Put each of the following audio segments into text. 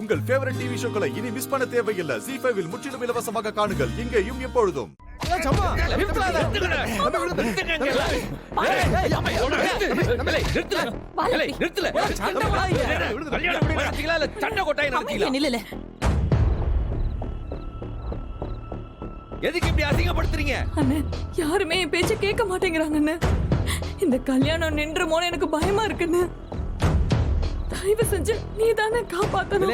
உங்கள் favourite TV ஷோக்களை இனி miss பண்ண தேவையில்லை. ZEE5 இல் முற்றிலும் இலவசமாக காணுங்கள். இங்கேயும் எப்பொழுதும். எதுக்கு இப்படி அசிங்கப்படுத்துறீங்க? அண்ணே, யாருமே என் பேச்ச கேட்க மாட்டேங்கிறாங்க அண்ணே. இந்த கல்யாணம் நின்றுமோன்னு எனக்கு பயமா இருக்குன்னு. தயவு செஞ்சு நீ தானே காப்பாத்தணும்.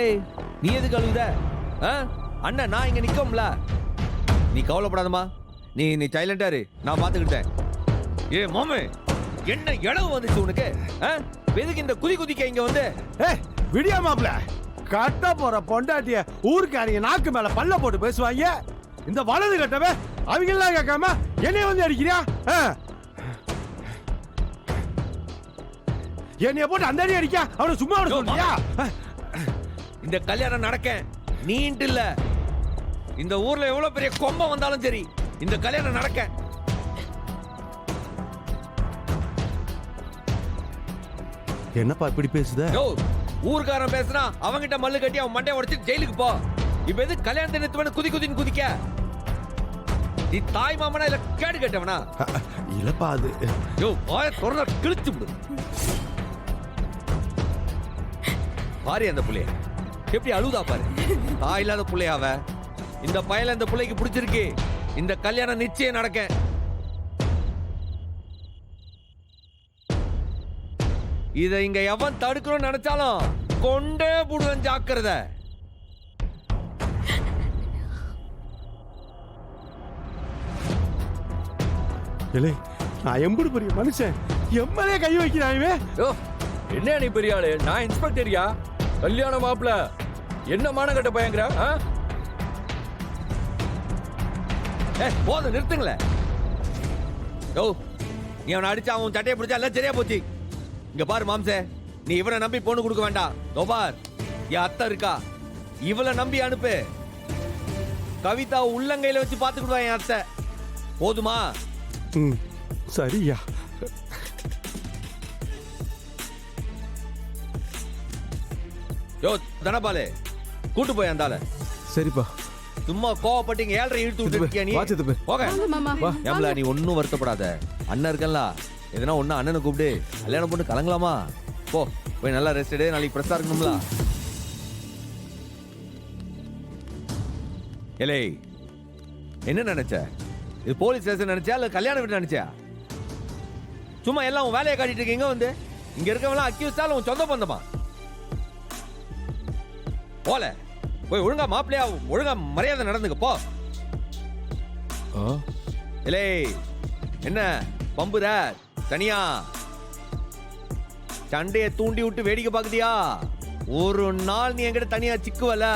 நீ எதுக்கு அழுகுத? அண்ணன் நான் இங்க நிக்கோம்ல. நீ கவலைப்படாதமா. நீ சைலண்டா இரு, நான் பாத்துக்கிட்டேன். ஏ மாமே, என்ன இளவு வந்துச்சு உனக்கு? எதுக்கு இந்த குதிக்க இங்க வந்து? விடியா மாப்ள, கட்ட போற பொண்டாட்டிய ஊருக்காரங்க நாக்கு மேல பல்ல போட்டு பேசுவாங்க. இந்த வலது கட்டவே அவங்க எல்லாம் கேட்காம என்னைய வந்து அடிக்கிறியா? என்னைய போட்டு அந்த அடி அடிக்க அவனை சும்மா விட சொல்றியா? இந்த கல்யாணம் நடக்க நீண்டு இல்ல, இந்த ஊர்ல எவ்வளவு பெரிய கொம்பம் வந்தாலும் சரி, இந்த கல்யாணம் நடக்க. என்னப்பா இப்படி பேசுத? ஊர்காரன் பேசுனா அவங்கிட்ட மல்லு கட்டி அவன் மண்டைய உடைச்சு ஜெயிலுக்கு போ. இப்ப எது கல்யாணத்தை நிறுத்துவன குதின்னு குதிக்க? நீ தாய் மாமனா இல்ல கேடு கேட்டவனா? இல்லப்பா அது வாய தொறந்த கிழிச்சு விடு. பாரு அந்த புள்ளைய எப்படி அழுதா பாரு. தாய் இல்லாத புள்ளையாவ. இந்த பயல இந்த புள்ளைக்கு பிடிச்சிருக்கு. இந்த கல்யாணம் நிச்சயம் நடக்க. இத இங்க எவன் தடுக்கணும்னு நினைச்சாலும் கொண்டே புடுவன், ஜாக்கிரதை. நான் எம்புடு பெரிய மனுஷன், எம்எல்ஏ கை வைக்கிறாங்க. என்ன நீ பெரிய ஆளு? நான் இன்ஸ்பெக்டரியா? கல்யாண மாப்பிள என்ன மானங்கட்ட பயங்கர? போதும், நிறுத்துங்களே. நீ அவனை அடிச்சா அவன் சட்டையை பிடிச்சா எல்லாம் சரியா போச்சு. இங்க பாரு மாம்சே, நீ இவனை நம்பி பொண்ணு கொடுக்க வேண்டாம். பார், என் அத்தை இருக்கா, இவளை நம்பி அனுப்பு. கவிதா உள்ளங்கையில வச்சு பாத்துக்கிடுவா என் அத்தை. போதுமா? சரியா. தனபாலே, கூட்டு போய் அந்தால. சரிப்பா. சும்மா கோவப்பட்டீங்க, 7:30 இழுத்து விட்டுருக்கியா நீ? போக. ஏம்ல நீ ஒன்னும் வருத்தப்படாத. அண்ணன் இருக்கல்ல, எதனா ஒண்ணு அண்ணனை கூப்பிடு. கல்யாணம் பண்ணு கலங்கலாமா? போய் நல்லா ரெஸ்ட் எடு, நாளைக்கு பிரஸ்ஸா இருக்கணும்ல. ஏலே, என்ன நினைச்ச? இது போலீஸ் ஸ்டேஷன் நினைச்சா இல்ல கல்யாணம் வீட்டு நினைச்சா? சும்மா எல்லாம் உன் வேலையை காட்டிட்டு இருக்கீங்க வந்து. இங்க இருக்கவெல்லாம் அக்யூஸ்டால உன் சொந்த பந்தமா? போல போய் ஒழுங்கா மாப்பிள்ளையா ஒழுங்கா மரியாதை நடந்துக்க போ. ஏலே, என்ன பம்புற தனியா? சண்டைய தூண்டி விட்டு வேடிக்கை பாக்குதியா? ஒரு நாள் நீ என்கிட்ட தனியா சிக்குவல,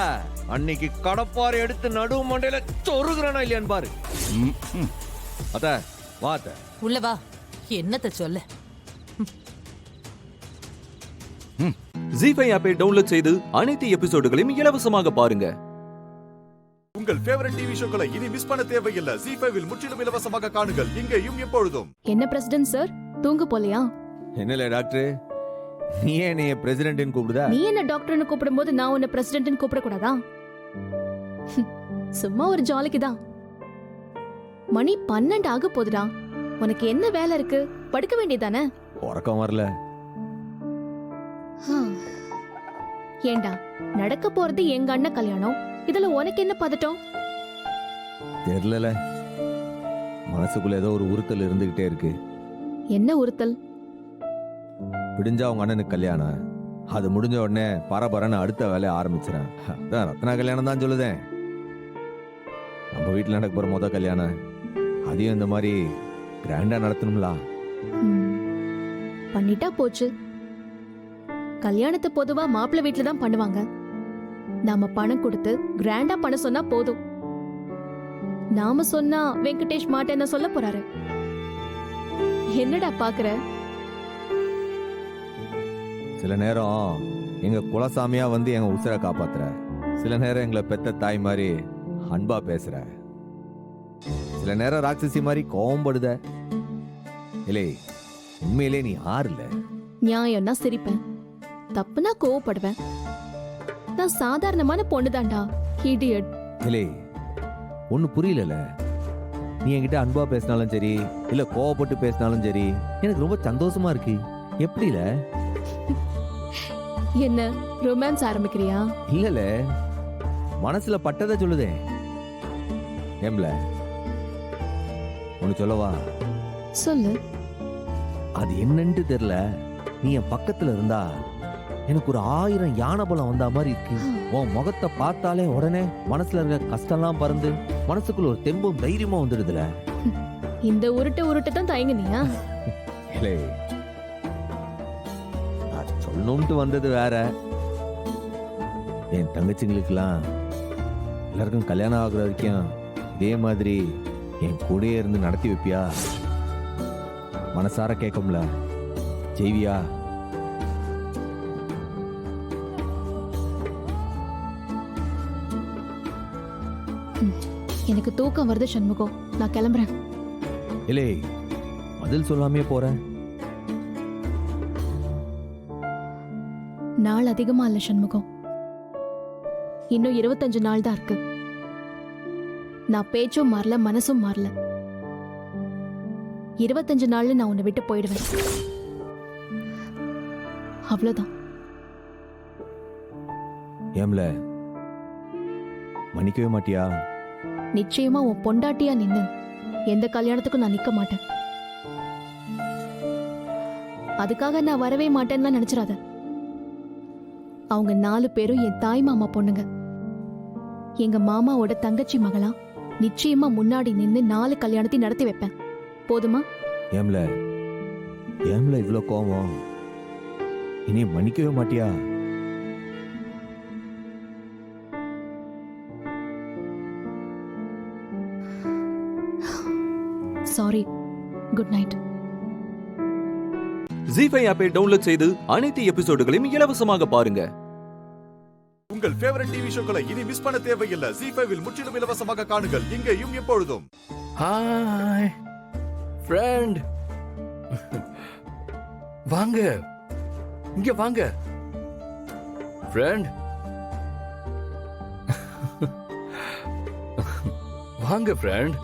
அன்னைக்கு கடப்பாறை எடுத்து நடுவு மண்டையில சொருகுறானா இல்லையான்னு பாரு. அத வாத்த உள்ள வா, என்னத்த சொல்ல. ZEE5 ஆப்பை டவுன்லோட் செய்து அனைத்து எபிசோடுகளையும் இலவசமாக பாருங்க. உங்கள் ஃபேவரட் டிவி ஷோக்களை இனி மிஸ் பண்ண தேவையில்லை. ZEE5 இல் முற்றிலும் இலவசமாக காணுங்கள். இங்கேயும் எப்பொழுதும். என்ன பிரசிடென்ட் சார், தூங்க போலையா? என்னல டாக்டர், நீ என்னைய பிரசிடென்ட்னு கூப்பிடுதா? நீ என்ன டாக்டர்னு கூப்பிடும்போது நான் உன்னை பிரசிடென்ட்னு கூப்பிட கூடாதா? சும்மா ஒரு ஜாலிக்கு தான். மணி 12 ஆக போதுடா. உனக்கு என்ன வேலை இருக்கு? படுக்க வேண்டியதானே? உறக்கம் வரல. ஏண்டா, நடக்க போறது எங்க அண்ணன் கல்யாணம், இதுல உனக்கு என்ன பதட்டம்? தெரியல, மனசுக்குள்ள ஏதோ ஒரு உறுத்தல் இருந்துகிட்டே இருக்கு. என்ன உறுத்தல்? விடிஞ்சா உங்க அண்ணனுக்கு கல்யாணம், அது முடிஞ்ச உடனே பரபரன்னு அடுத்த வேலையை ஆரம்பிச்சிடறேன். அதான் ரத்னா கல்யாணம் தான் சொல்லுதேன். நம்ம வீட்டில் நடக்க போற மொத கல்யாணம், அதையும் இந்த மாதிரி கிராண்டா நடத்தணும்ல. பண்ணிட்டா போச்சு. கல்யாணத்தை பொதுவா மாப்பிள்ளை வீட்டுல தான் பண்ணுவாங்க. நாம பணம் கொடுத்து கிராண்டா பண்ண சொன்னா போதும். நாம சொன்னா வெங்கடேஷ் மாட்டேன்னு சொல்ல போறாரு. என்னடா பாக்குற? சில நேரம் எங்க குலசாமியா வந்து எங்க உசுரை காப்பாத்துற, சில நேரம் எங்களை பெத்த தாய் மாதிரி அன்பா பேசுற, சில நேரம் ராட்சசி மாதிரி கோவம்படுத. இல்லை, உண்மையிலே நீ யாரு இல்ல? நியாயம்னா சிரிப்பேன், தப்புனா கோவப்படுவேன். நான் சாதாரணமான பொண்ணுதான்டா. இடியட். இல்லை ஒண்ணு புரியல. நீ என்கிட்ட அன்பா பேசினாலும் சரி இல்ல கோவப்பட்டு பேசினாலும் சரி எனக்கு ரொம்ப சந்தோஷமா இருக்கு. எப்படில? என்ன ரொமான்ஸ் ஆரம்பிக்கிறியா? இல்லல, மனசுல பட்டதை சொல்லுதே. ஏம்ல ஒன்னு சொல்லவா? சொல்லு. அது என்னன்னு தெரியல, நீ என் பக்கத்துல இருந்தா எனக்கு ஒரு 1000 யானை பலம் வந்த மாதிரி இருக்கு. உன் முகத்தை பார்த்தாலே உடனே மனசுல இருக்க கஷ்டம்லாம் பறந்து மனசுக்குள்ள ஒரு தெம்பும் தைரியமா வந்துடுதுல. இந்த உருட்டு தான் தயங்குனியா? இல்லை, நான் சொல்லணும்ட்டு வந்தது வேற. என் தங்கச்சிங்களுக்கெல்லாம் எல்லாருக்கும் கல்யாணம் ஆகுற வரைக்கும் இதே மாதிரி என் கூடயே இருந்து நடத்தி வைப்பியா? மனசார கேட்கும்ல, செய்வியா? எனக்கு தூக்கம் வருது சண்முகம், நான் கிளம்புறேன். இல்லை, பதில் சொல்லாமே போறேன். நாள் அதிகமா இல்ல சண்முகம், இன்னும் 25 நாள் தான் இருக்கு. நான் பேச்சும் மாறல, மனசும் மாறல. 25 நாள்ல நான் உன்னை விட்டு போயிடுவேன். அவ்வளவுதான். ஏம்ல மன்னிக்கவே மாட்டியா? நிச்சயமா உன் பொண்டாட்டியா நின்னு எந்த கல்யாணத்துக்கும் நான் நிக்க மாட்டேன். அதுக்காக நான் வரவே மாட்டேன்னு நினைச்சிடாத. அவங்க 4 பேரும் என் தாய் மாமா பொண்ணுங்க. எங்க மாமாவோட தங்கச்சி மகளா நிச்சயமா முன்னாடி நின்னு 4 கல்யாணத்தையும் நடத்தி வைப்பேன். போதுமா? ஏம்ல ஏம்ல இவ்ளோ கோவம்? இனி மன்னிக்கவே மாட்டியா? சாரி. Good night. ஜி5 ஆப்பை டவுன்லோட் செய்து அனைத்து எபிசோடுகளையும் இலவசமாக பாருங்க. உங்கள் ஃபேவரட் டிவி ஷோக்களை இனி மிஸ் பண்ண தேவையில்லை. ஜி5ல் முற்றிலும் இலவசமாக காணுங்கள், இங்கேயும் எப்பொழுதும். ஹாய் ஃப்ரெண்ட், வாங்க இங்க வாங்க ஃப்ரெண்ட். வாங்க ஃப்ரெண்ட்.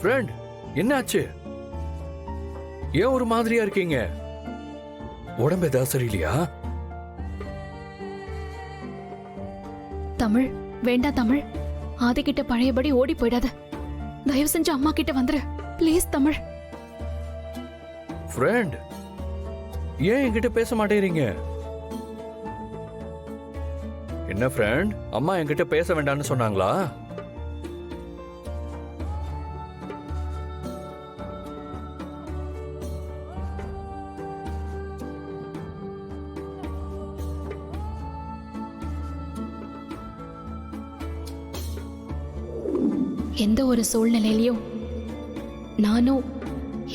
ஃப்ரெண்ட், என்னாச்சு? ஏன் ஒரு மாதிரியா இருக்கீங்க? உடம்பு ஏதாவது சரியில்லையா? தமிழ் வேண்டாம். தமிழ், ஆதிக்கிட்ட பழையபடி ஓடி போயிடாத. தயவு செஞ்சு அம்மா கிட்ட வந்துரு ப்ளீஸ். தமிழ் ஃப்ரெண்ட், ஏன் என்கிட்ட பேச மாட்டேறீங்க? என்ன ஃப்ரெண்ட், அம்மா என்கிட்ட பேச வேண்டாம்னு சொன்னாங்களா? எந்த ஒரு சூழ்நிலையிலையும் நானும்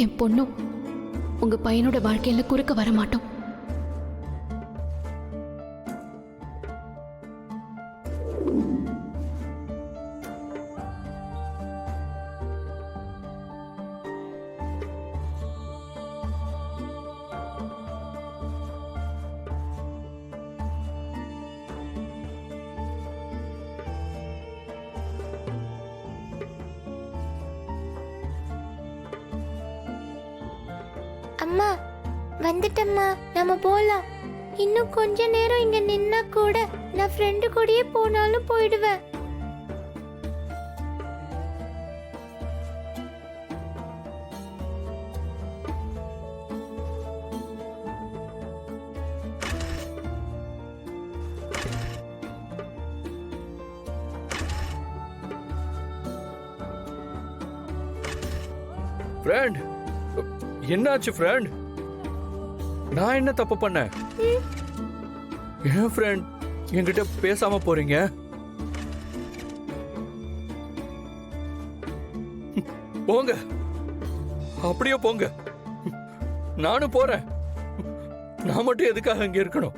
என் பொண்ணும் உங்க பையனோட வாழ்க்கையில குறுக்க வர மாட்டோம். அம்மா வந்துட்டம்மா, நம்ம போலாம். இன்னும் கொஞ்ச நேரம் இங்க நின்னா கூட நான் ஃப்ரெண்டு கூடயே போனாலும் போயிடுவேன். ஃப்ரெண்ட், என்னாச்சு ஃப்ரெண்ட்? நான் என்ன தப்பு பண்ணேன்? ஏன் ஃப்ரெண்ட் என்கிட்ட பேசாம போறீங்க? போங்க, அப்படியே போங்க. நானும் போறேன். நான் மட்டும் எதுக்காக அங்க இருக்கணும்?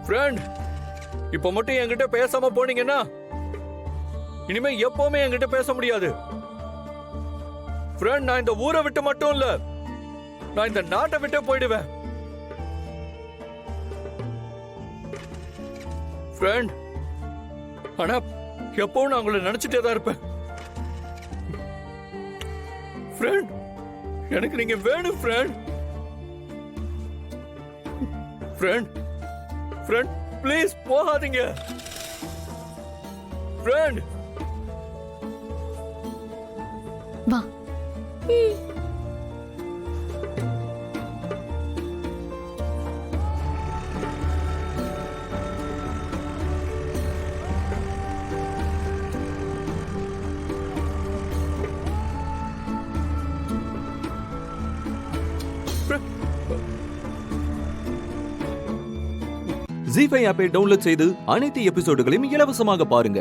ஃப்ரெண்ட், இப்ப மட்டும் என்கிட்ட பேசாம போனீங்கன்னா இனிமே எப்பவுமே என்கிட்ட பேச முடியாது. ஃப்ரெண்ட், நான் இந்த ஊரை விட்டு மட்டும் இல்ல, நான் இந்த நாட்டை விட்டே போயிடுவேன். ஃப்ரெண்ட், ஆனா எப்பவும் நான் உங்களை நினைச்சிட்டே தான் இருப்பேன். ஃப்ரெண்ட், எனக்கு நீங்க வேணும் ஃப்ரெண்ட். ஃப்ரெண்ட், ஃப்ரெண்ட், ப்ளீஸ் போகாதீங்க. ஃப்ரெண்ட், வா. ஜி5 ஆப்பை டவுன்லோட் செய்து அனைத்து எபிசோடுகளையும் இலவசமாக பாருங்க.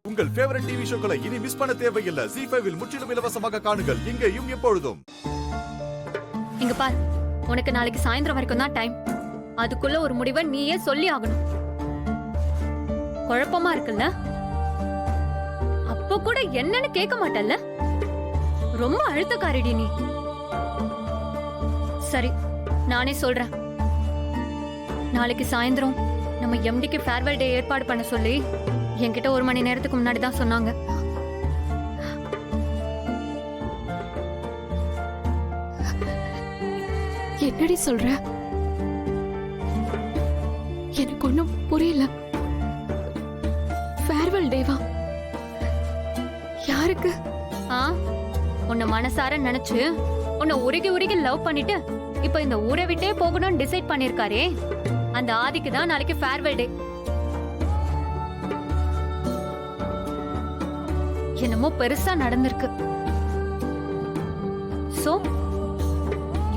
உங்கள் ஃபேவரட் டிவி ஷோக்களை இனி மிஸ் பண்ண தேவையில்லை. ஜி5வில் முற்றிலும் இலவசமாக காணுங்கள் இங்கேயும் எப்பொழுதும். இங்க பார், உனக்கு நாளைக்கு சாயந்தரம் வரைக்கும் தான் டைம். அதுக்குள்ள ஒரு முடிவை நீயே சொல்லி ஆகணும். குழப்பமா இருக்குல்ல? அப்ப கூட என்னன்னு கேட்க மாட்டல்ல? ரொம்ப அழுத்தக்காரடி நீ. சரி, நானே சொல்றேன். நாளைக்கு சாயந்தரம் நம்ம எம்டிக்கு ஃபேர்வெல் டே ஏற்பாடு பண்ண சொல்லி என்கிட்ட 1 மணி நேரத்துக்கு முன்னாடி தான் சொன்னாங்க. என்னடி சொல்ற? எனக்கு ஒண்ணும் புரியல. ஃபேர்வெல் டேவா? யாருக்கு? உன்னை மனசார நினைச்சு உன்னை உருகி உருகி லவ் பண்ணிட்டு இப்ப இந்த ஊரை விட்டே போகணும்னு டிசைட் பண்ணிருக்காரே, அந்த ஆதிக்கு தான் நாளைக்கு ஃபேர்வெல் டே. என்னமோ பெருசா நடந்திருக்கு. சோ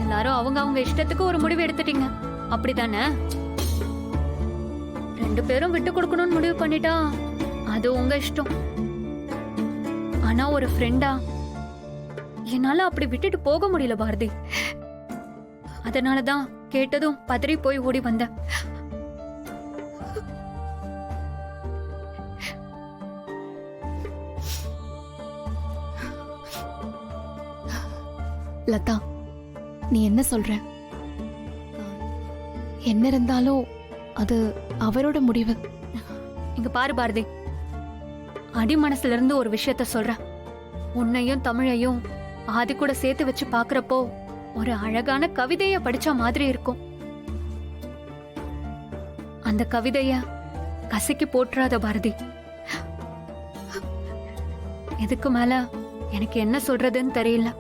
எல்லாரும் அவங்க இஷ்டத்துக்கு ஒரு முடிவு எடுத்துட்டீங்க, அப்படிதானே? 2 பேரும் விட்டு கொடுக்கணும்னு முடிவு பண்ணிட்டா அது உங்க இஷ்டம். ஆனா ஒரு ஃப்ரெண்டா என்னால அப்படி விட்டுட்டு போக முடியல பாரதி. அதனாலதான் கேட்டதும் பதறி போய் ஓடி வந்தேன். லதா, நீ என்ன சொல்ற? என்ன இருந்தாலும் அது அவரோட முடிவு. இங்க பாரு பாரதி, அடி மனசுல இருந்து ஒரு விஷயத்த சொல்றேன். உன்னையும் தமிழையும் ஆதி கூட சேர்த்து வச்சு பாக்குறப்போ ஒரு அழகான கவிதைய படிச்ச மாதிரி இருக்கும். அந்த கவிதைய கசக்கி போட்டுறாத பாரதி. இதுக்கு மேல எனக்கு என்ன சொல்றதுன்னு தெரியல.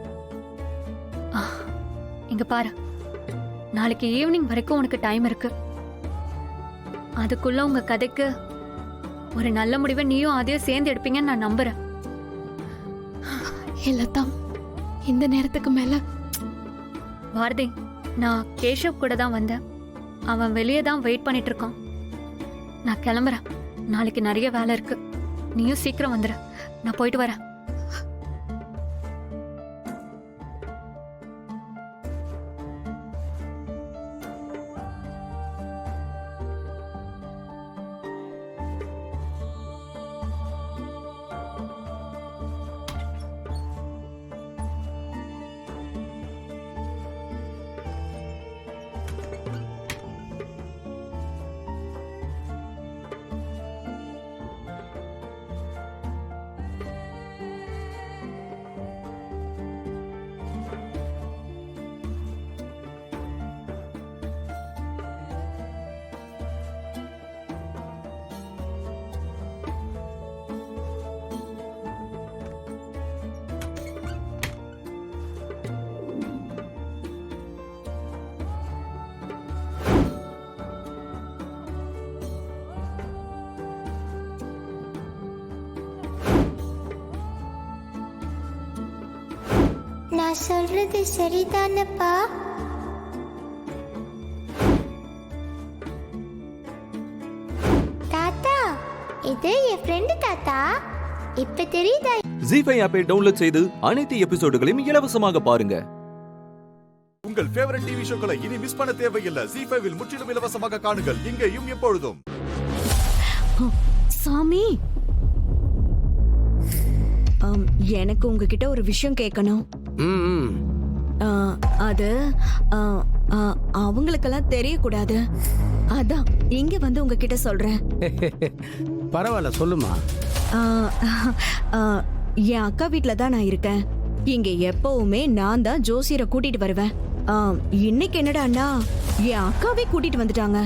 இங்க பாரு, நாளைக்கு ஈவினிங் வரைக்கும் உனக்கு டைம் இருக்கு. அதுக்குள்ள உங்க கதைக்கு ஒரு நல்ல முடிவை நீயும் அதையும் சேர்ந்து எடுப்பீங்கன்னு நான் நம்புறேன். இல்லதான், இந்த நேரத்துக்கு மேல. பாரதி, நான் கேஷவ் கூட தான் வந்தேன். அவன் வெளியே தான் வெயிட் பண்ணிட்டு இருக்கான். நான் கிளம்புறேன். நாளைக்கு நிறைய வேலை இருக்கு. நீயும் சீக்கிரம் வந்துடு. நான் போயிட்டு வரேன். நான் சொல்றது சரிதானப்பா? தாத்தா, இது என் ஃப்ரெண்டு தாத்தா. இப்ப தெரியுதா? ஜி5 ஆப்பை டவுன்லோட் செய்து அனைத்து எபிசோடுகளையும் இலவசமாக பாருங்க. உங்கள் ஃபேவரட் டிவி ஷோக்களை இனி மிஸ் பண்ண தேவையில்லை. ஜி5வில் முற்றிலும் இலவசமாக காணுங்கள் இங்கேயும் எப்பொழுதும். சாமி, எனக்கு உங்ககிட்ட ஒரு விஷயம் கேட்கணும். ம் ஆ, அது ஆ, ஆ, அவங்களுக்கெல்லாம் தெரியக்கூடாது. அதான் இங்க வந்து உங்ககிட்ட சொல்றேன். பரவாயில்ல சொல்லுமா. ஆ, ஆ, என் அக்கா வீட்ல தான் நான் இருக்கேன். இங்க எப்பவுமே நான் தான் ஜோசியரை கூட்டிட்டு வருவேன். ஆ, இன்னைக்கு என்னடான்னா என் அக்காவே கூட்டிட்டு வந்துட்டாங்க.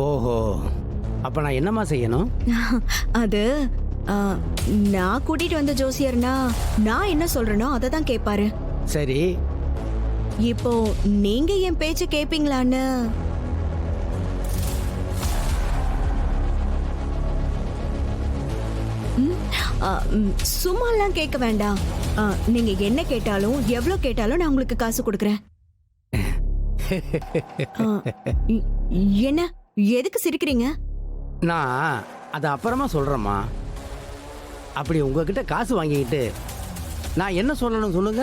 ஓஹோ, அப்ப நான் என்னம்மா செய்யணும்? அது ஆ, நான் கூட்டிட்டு வந்த ஜோசியர்னா நான் என்ன சொல்றேனோ அதை தான் கேட்பாரு. சரி, இப்போ நீங்க என் பேச்ச கேப்பீங்களான்னு. சும்மாலாம் கேட்க வேண்டாம். நீங்க என்ன கேட்டாலும் எவ்வளவு கேட்டாலும் நான் உங்களுக்கு காசு கொடுக்கறேன். என்ன எதுக்கு சிரிக்கிறீங்க? நான் அதை அப்புறமா சொல்றேம்மா. அப்படி உங்ககிட்ட காசு வாங்கிக்கிட்டு நான் என்ன சொல்லணும் சொல்லுங்க.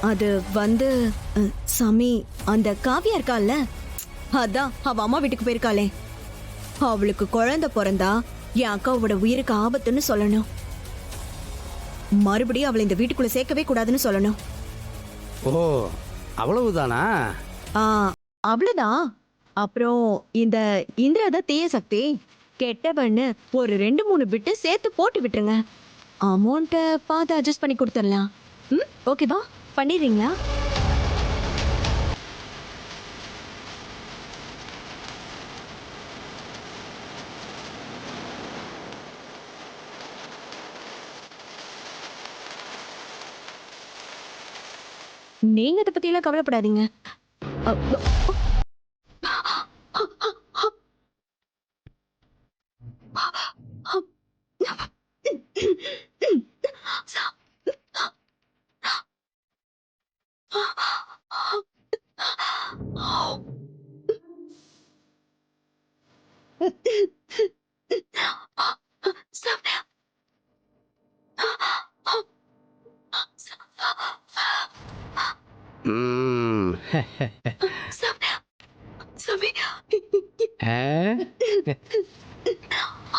அது வந்து சாமி, அந்த காவியா இருக்கால, அதான் அவ அம்மா வீட்டுக்கு போயிருக்காளே, அவளுக்கு குழந்தை பிறந்தா என் அக்காவோட உயிருக்கு ஆபத்துன்னு சொல்லணும். மறுபடியும் அவளை இந்த வீட்டுக்குள்ள சேர்க்கவே கூடாதுன்னு சொல்லணும். ஓ, அவ்வளவுதானா? அவ்வளவுதான். அப்புறம் இந்த இந்திராத தீய சக்தி கெட்டவன்னு ஒரு 2-3 பிட்டு சேர்த்து போட்டு விட்டுருங்க. அமௌண்ட்டை பார்த்து அட்ஜஸ்ட் பண்ணி கொடுத்துடலாம். ஓகேவா? பண்ணிடுறீங்களா? நீங்க இதை பத்தி எல்லாம் கவலைப்படாதீங்க.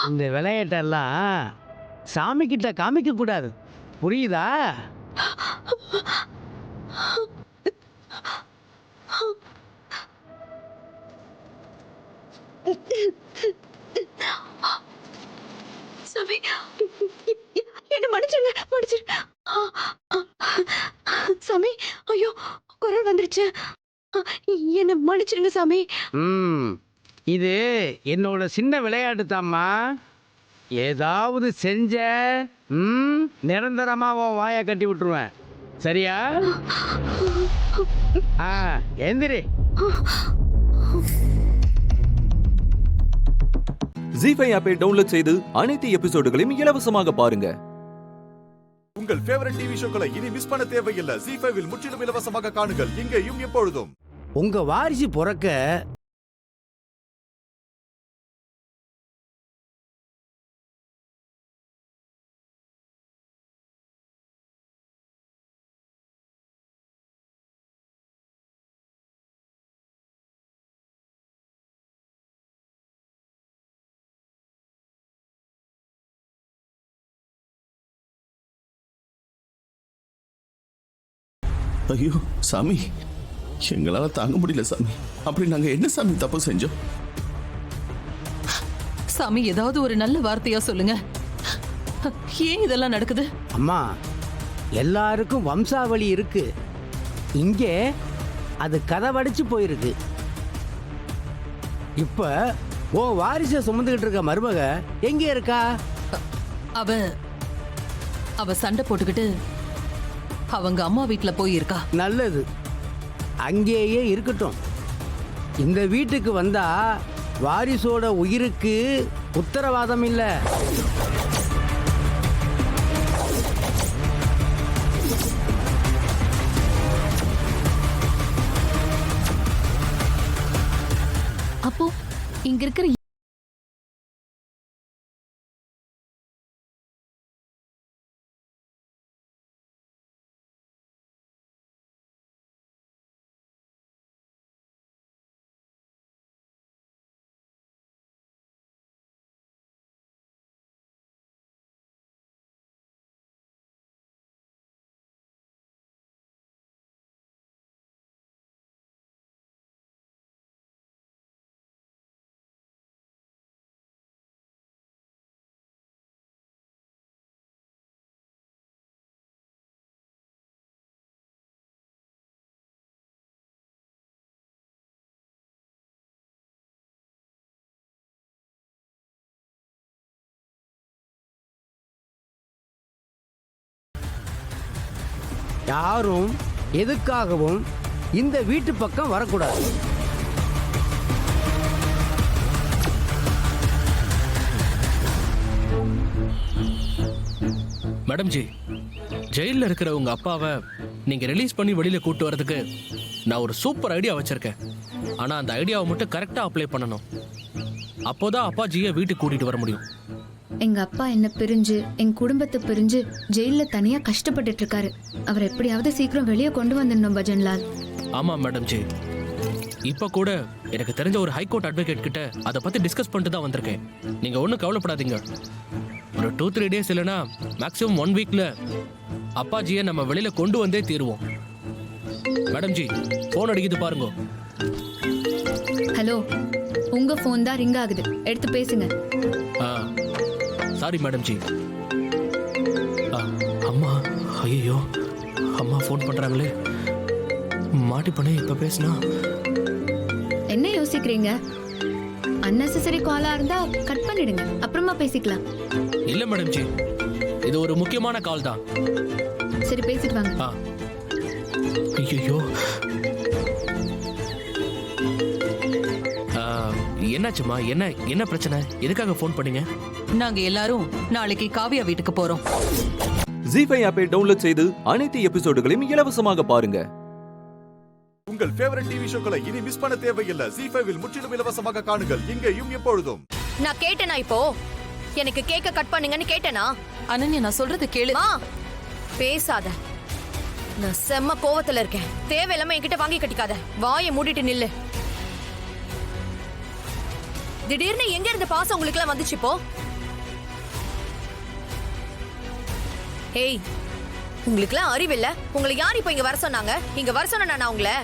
இந்த விளையாட்டெல்லாம் சாமி கிட்ட காமிக்க கூடாது, புரியுதா? சாமி, என்ன மன்னிச்சிருங்க, மன்னிச்சிருங்க. சாமி, ஐயோ குரல் வந்துருச்சு. என்ன மன்னிச்சிருங்க சாமி. இது என்னோட சின்ன விளையாட்டு தாம்மா. ஏதாவது செஞ்ச நிரந்தரமா உன் வாயை கட்டி விட்டுருவேன், சரியா? எந்திரி. ஜி5 ஆப்பை டவுன்லோட் செய்து அனைத்து எபிசோடுகளையும் இலவசமாக பாருங்க. உங்கள் ஃபேவரட் டிவி ஷோக்களை இனி மிஸ் பண்ண தேவையில்லை. ஜி5ல் முற்றிலும் இலவசமாக காணுங்கள், இங்கேயும் எப்பொழுதும். உங்க வாரிசு பிறக்க ஐயோ சாமி, எங்களால தாங்க முடியல சாமி. அப்படி நாங்க என்ன சாமி தப்பு செஞ்சோம்? சாமி, ஏதாவது ஒரு நல்ல வார்த்தையா சொல்லுங்க. ஏன் இதெல்லாம் நடக்குது? அம்மா, எல்லாருக்கும் வம்சாவளி இருக்கு. இங்கே அது கதவடிச்சு போயிருக்கு. இப்ப ஓ வாரிசை சுமந்துகிட்டு இருக்க மருமக எங்கே இருக்கா? அவ சண்டை போட்டுக்கிட்டு அவங்க அம்மா வீட்டுல போயிருக்கா. நல்லது, அங்கேயே இருக்கட்டும். இந்த வீட்டுக்கு வந்தா வாரிசோட உயிருக்கு உத்தரவாதம் இல்லை. அப்போ இங்க இருக்கிற யாரும் எதுக்காகவும் இந்த வீட்டு பக்கம் வரக்கூடாது. மேடம் ஜி, ஜெயிலில் இருக்கிற உங்க அப்பாவை நீங்க ரிலீஸ் பண்ணி வெளியில கூட்டு வரதுக்கு நான் ஒரு சூப்பர் ஐடியா வச்சிருக்கேன். ஆனா அந்த ஐடியாவை மட்டும் கரெக்டா அப்ளை பண்ணணும். அப்போதான் அப்பாஜியை வீட்டுக்கு கூட்டிட்டு வர முடியும். எங்க அப்பா என்ன பிரிஞ்சு என் குடும்பத்தை பிரிஞ்சு ஜெயில தனியா கஷ்டப்பட்டுட்டு இருக்காரு. அவர் எப்படியாவது சீக்கிரம் வெளியே கொண்டு வந்துடணும் பஜன்லால். ஆமா மேடம் ஜி, இப்ப கூட எனக்கு தெரிஞ்ச ஒரு ஹைகோர்ட் அட்வொகேட் கிட்ட அதை பத்தி டிஸ்கஸ் பண்ணிட்டு தான் வந்திருக்கேன். நீங்க ஒன்றும் கவலைப்படாதீங்க. ஒரு 2-3 டேஸ் இல்லைன்னா மேக்ஸிமம் 1 வீக்ல அப்பாஜியை நம்ம வெளியில கொண்டு வந்தே தீருவோம். மேடம் ஜி, போன் அடிக்குது பாருங்க. ஹலோ, உங்க போன் தான் ரிங் ஆகுது, எடுத்து பேசுங்க. Sorry madam G. அம்மா, ஐயோ அம்மா ஃபோன் பண்றாங்களே, மாட்டி பண்ணி இப்ப பேசினா. என்ன யோசிக்கிறீங்க? அன்னெசரி காலா இருந்தா கட் பண்ணிடுங்க, அப்புறமா பேசிக்கலாம். இல்ல மேடம் ஜி, இது ஒரு முக்கியமான கால் தான். சரி, பேசிட்டு வாங்க. ஐயோ, என்னாச்சுமா? என்ன பிரச்சனை? எதுக்காக ஃபோன் பண்ணீங்க? நாங்க எல்லாரும் நாளைக்கு காவியா வீட்டுக்கு போறோம். ஜீஃபை ஆப்பை டவுன்லோட் செய்து அனைத்து எபிசோடுகளையும் இலவசமாக பாருங்க. உங்கள் ஃபேவரட் டிவி ஷோக்களை இனி மிஸ் பண்ண தேவையில்லை. ஜீ5ல் முற்றிலும் இலவசமாக காணுங்கள், இங்கேயும் எப்பொழுதும். நான் கேட்டேனா? இப்போ எனக்கு கேக்க கட் பண்ணுங்கன்னு கேட்டேனா? அனன்யா, நான் சொல்றது கேளு. பேசாத, நான் செம்ம கோவத்துல இருக்கேன். தேவையில்லாம என்கிட்ட வாங்கி கட்டிக்காத. வாயை மூடிட்டு நில்லு. திடீர்னு எங்க இருந்து பாசம் உங்களுக்கு எல்லாம் வந்துச்சு இப்போ? ஏய், உங்களுக்கு எல்லாம் அறிவில்ல? உங்களை யார் இப்ப இங்க வர சொன்னாங்க? இங்க வர சொன்னா நான் உங்களை?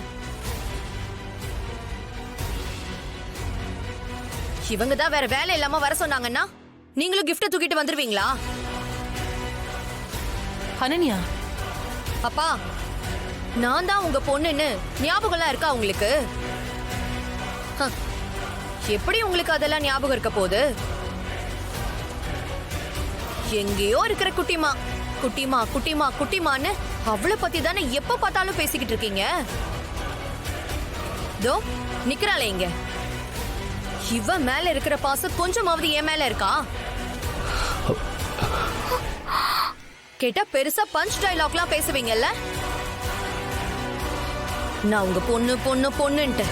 இவங்க தான் வேற வேலை இல்லாம வர சொன்னாங்கன்னா நீங்களும் கிஃப்ட தூக்கிட்டு வந்துருவீங்களா? அனன்யா, அப்பா, நான் தான் உங்க பொண்ணுன்னு ஞாபகம்லாம் இருக்கா உங்களுக்கு? எப்படி உங்களுக்கு அதெல்லாம் ஞாபகம் இருக்க போகுது? எங்கேயோ இருக்கிற குட்டிமா குட்டிமா குட்டிமா குட்டிமான்னு அவளை பத்தி தானே எப்ப பார்த்தாலும் பேசிக்கிட்டு இருக்கீங்க. தோ நிக்கிறாளே இங்க, இவ மேல இருக்கிற பாசம் கொஞ்சமாவது என் மேல இருக்கா? கேட்டா பெருசா பஞ்ச் டயலாக்லாம் பேசுவீங்கல்ல. நான் உங்க பொண்ணு பொண்ணு பொண்ணுன்ட்டு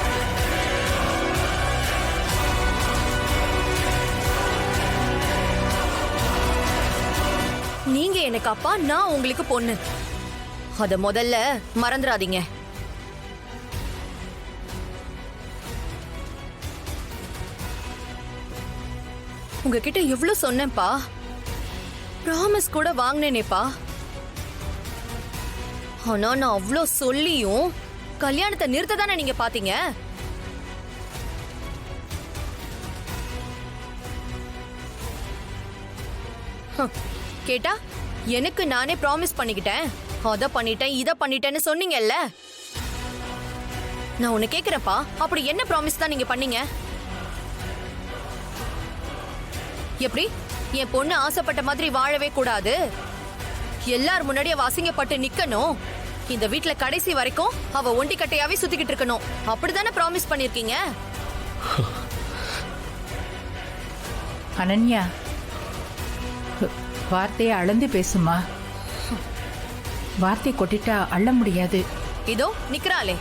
நீங்க எனக்கு அப்பா, நான் உங்களுக்கு பொண்ணு. அத முதல்ல மறந்துடாதீங்க. உங்ககிட்ட எவ்வளவு சொன்னேன்ப்பா, ப்ராமிஸ் கூட வாங்கினேனேப்பா. ஆனா நான் அவ்வளோ சொல்லியும் கல்யாணத்தை நிறுத்த தானே நீங்க பாத்தீங்க. கேட்டா எனக்கு நானே ப்ராமிஸ் பண்ணிக்கிட்டேன், அத பண்ணிட்டேன் இத பண்ணிட்டேன்னு சொன்னீங்கல்ல. நான் உன்னை கேக்குறப்பா, அப்படி என்ன ப்ராமிஸ் தான் நீங்க பண்ணீங்க? எப்படி என் பொண்ணு ஆசைப்பட்ட மாதிரி வாழவே கூடாது, எல்லார் முன்னாடியே அசிங்கப்பட்டு நிக்கணும், இந்த வீட்ல கடைசி வரைக்கும் அவ ஒண்டி கட்டையாவே சுத்திக்கிட்டு இருக்கணும், அப்படிதானே ப்ராமிஸ் பண்ணிருக்கீங்க? அனன்யா, வார்த்தையை அளந்து பேசுமா. வார்த்தை கொட்டிட்டா அள்ள முடியாது. இதோ நிக்கிறாளே,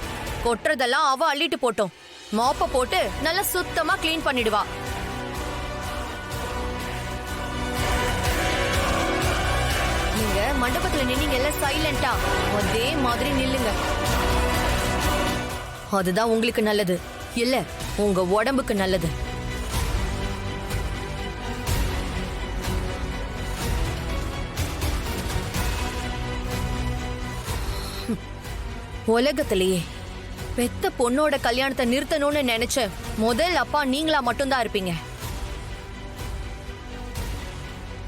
கொட்டுறதெல்லாம் அவ அள்ளிட்டு போட்டோம், மாப்ப போட்டு நல்லா சுத்தமா கிளீன் பண்ணிடுவா. நீங்க மண்டபத்துல நின்னீங்கல்ல சைலண்டா, அதே மாதிரி நில்லுங்க. அதுதான் உங்களுக்கு நல்லது, இல்ல உங்க உடம்புக்கு நல்லது. உலகத்திலேயே பெத்த பொண்ணோட கல்யாணத்தை நிறுத்தணும்னு நினைச்ச முதல் அப்பா நீங்களா மட்டும்தான் இருப்பீங்க.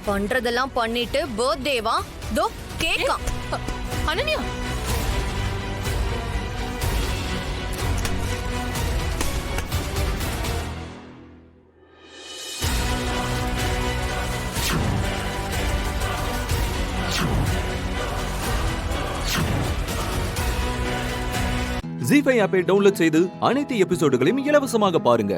பண்றதெல்லாம் பண்ணிட்டு பர்த்டேவா தோ கேக்கா. அனன்யா, ஜி5 ஆப்பை டவுன்லோட் செய்து அனைத்து எபிசோடுகளையும் இலவசமாக பாருங்க.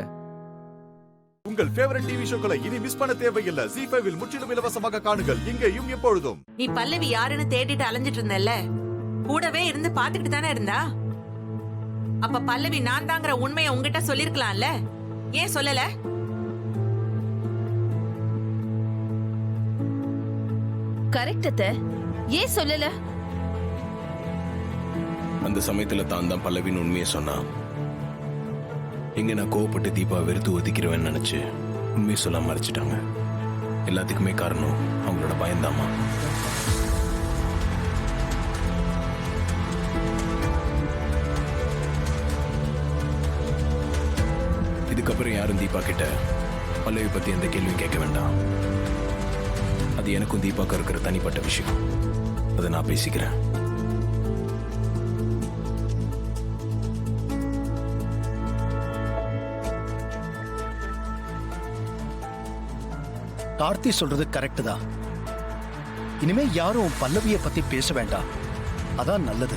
உங்கள் ஃபேவரட் டிவி ஷோக்களை இனி மிஸ் பண்ண தேவையில்லை. ஜி5ல் முற்றிலும் இலவசமாக காணுங்கள் இங்கேயும் எப்பொழுதும். நீ பல்லவி யாருன்னு தேடிட்டு அலைஞ்சிட்டு இருந்தல்ல, கூடவே இருந்து பாத்துக்கிட்டு தானே இருந்தா. அப்ப பல்லவி நான் தாங்கிற உண்மையை உங்ககிட்ட சொல்லிருக்கலாம்ல, ஏன் சொல்லல? கரெக்ட், ஏன் சொல்லல? அந்த சமயத்துல தான் பல்லவின்னு உண்மையை சொன்னா. இங்க நான் கோவப்பட்டு தீபா வெறுத்து ஒதுக்கிறவேன்னு நினைச்சு உண்மையை சொல்லாம மறைச்சிட்டாங்க. எல்லாத்துக்குமே காரணம் அவங்களோட பயந்தாமா. இதுக்கப்புறம் யாரும் தீபா கிட்ட பல்லவி பத்தி எந்த கேள்வியும் கேட்க வேண்டாம். அது எனக்கும் தீபாவுக்கு இருக்கிற தனிப்பட்ட விஷயம். அதை நான் பேசிக்கிறேன். கார்த்தி சொல்றது கரெக்ட் தான். இனிமே யாரும் பல்லவியை பத்தி பேச வேண்டாம், அதான் நல்லது.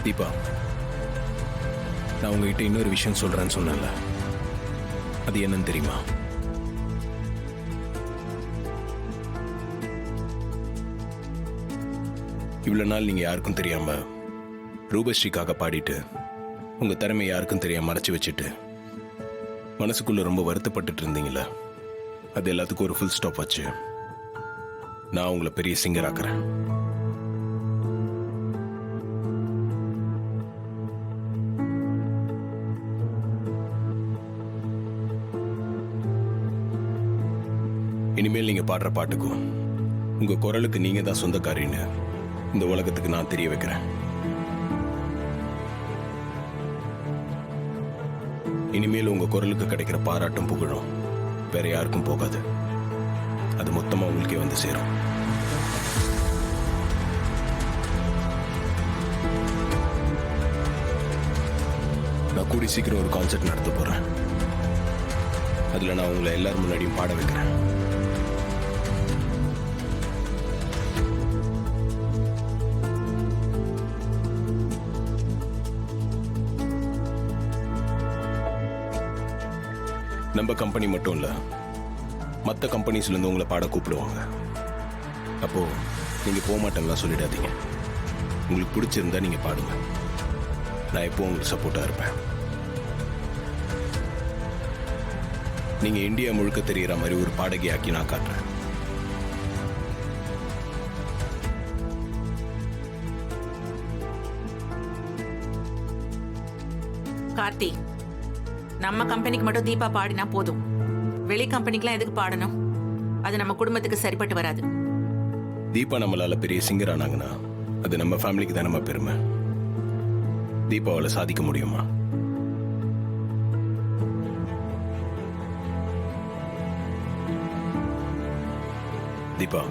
தீபா, நான் உங்ககிட்ட இன்னொரு விஷயம் சொல்றேன்னு சொன்னேன்ல, அது என்னன்னு தெரியுமா? இவ்வளவு நாள் நீங்க யாருக்கும் தெரியாம ரூபஸ்ரீக்காக பாடிட்டு உங்க திறமை யாருக்கும் தெரியாம மறைச்சு வச்சுட்டு மனசுக்குள்ள ரொம்ப வருத்தப்பட்டு இருந்தீங்களா? அது எல்லாத்துக்கும் ஒரு ஃபுல் ஸ்டாப் வச்சு நான் உங்களை பெரிய சிங்கர் ஆக்குறேன். இனிமேல் நீங்க பாடுற பாட்டுக்கும் உங்க குரலுக்கு நீங்க தான் சொந்தக்காரின்னு இந்த உலகத்துக்கு நான் தெரிய வைக்கிறேன். இனிமேல் உங்க குரலுக்கு கிடைக்கிற பாராட்டும் புகழும் வேற யாருக்கும் போகாது. அது மொத்தமா உங்களுக்கே வந்து சேரும். நான் கூடி சீக்கிரம் ஒரு கான்சர்ட் நடத்த போறேன். அதுல நான் உங்களை எல்லாரும் முன்னாடியும் பாட வைக்கிறேன். நம்ம கம்பெனி மட்டும் இல்ல, மற்ற கம்பெனிஸ்ல இருந்து உங்களை பாட கூப்பிடுவாங்க. அப்போ நீங்க போக மாட்டேன்னா சொல்லிடாதீங்க. உங்களுக்கு பிடிச்சிருந்தா நீங்க பாடுங்க. நான் எப்போ உங்களுக்கு சப்போர்ட்டா இருப்பேன். நீங்க இந்தியா முழுக்க தெரியற மாதிரி ஒரு பாடகி ஆக்கி நான் காட்டுறேன். கார்த்தி, நம்ம கம்பெனிக்கு மட்டும் தீபா பாடினா போதும். வெளி கம்பெனிக்கெல்லாம் எதுக்கு பாடணும்? அது நம்ம குடும்பத்துக்கு சரிப்பட்டு வராது. தீபா நம்மளால பெரிய சிங்கர் ஆனாங்கன்னா அது நம்ம ஃபேமிலிக்கு தான் நம்ம பெருமை. தீபாவால சாதிக்க முடியுமா? தீபா,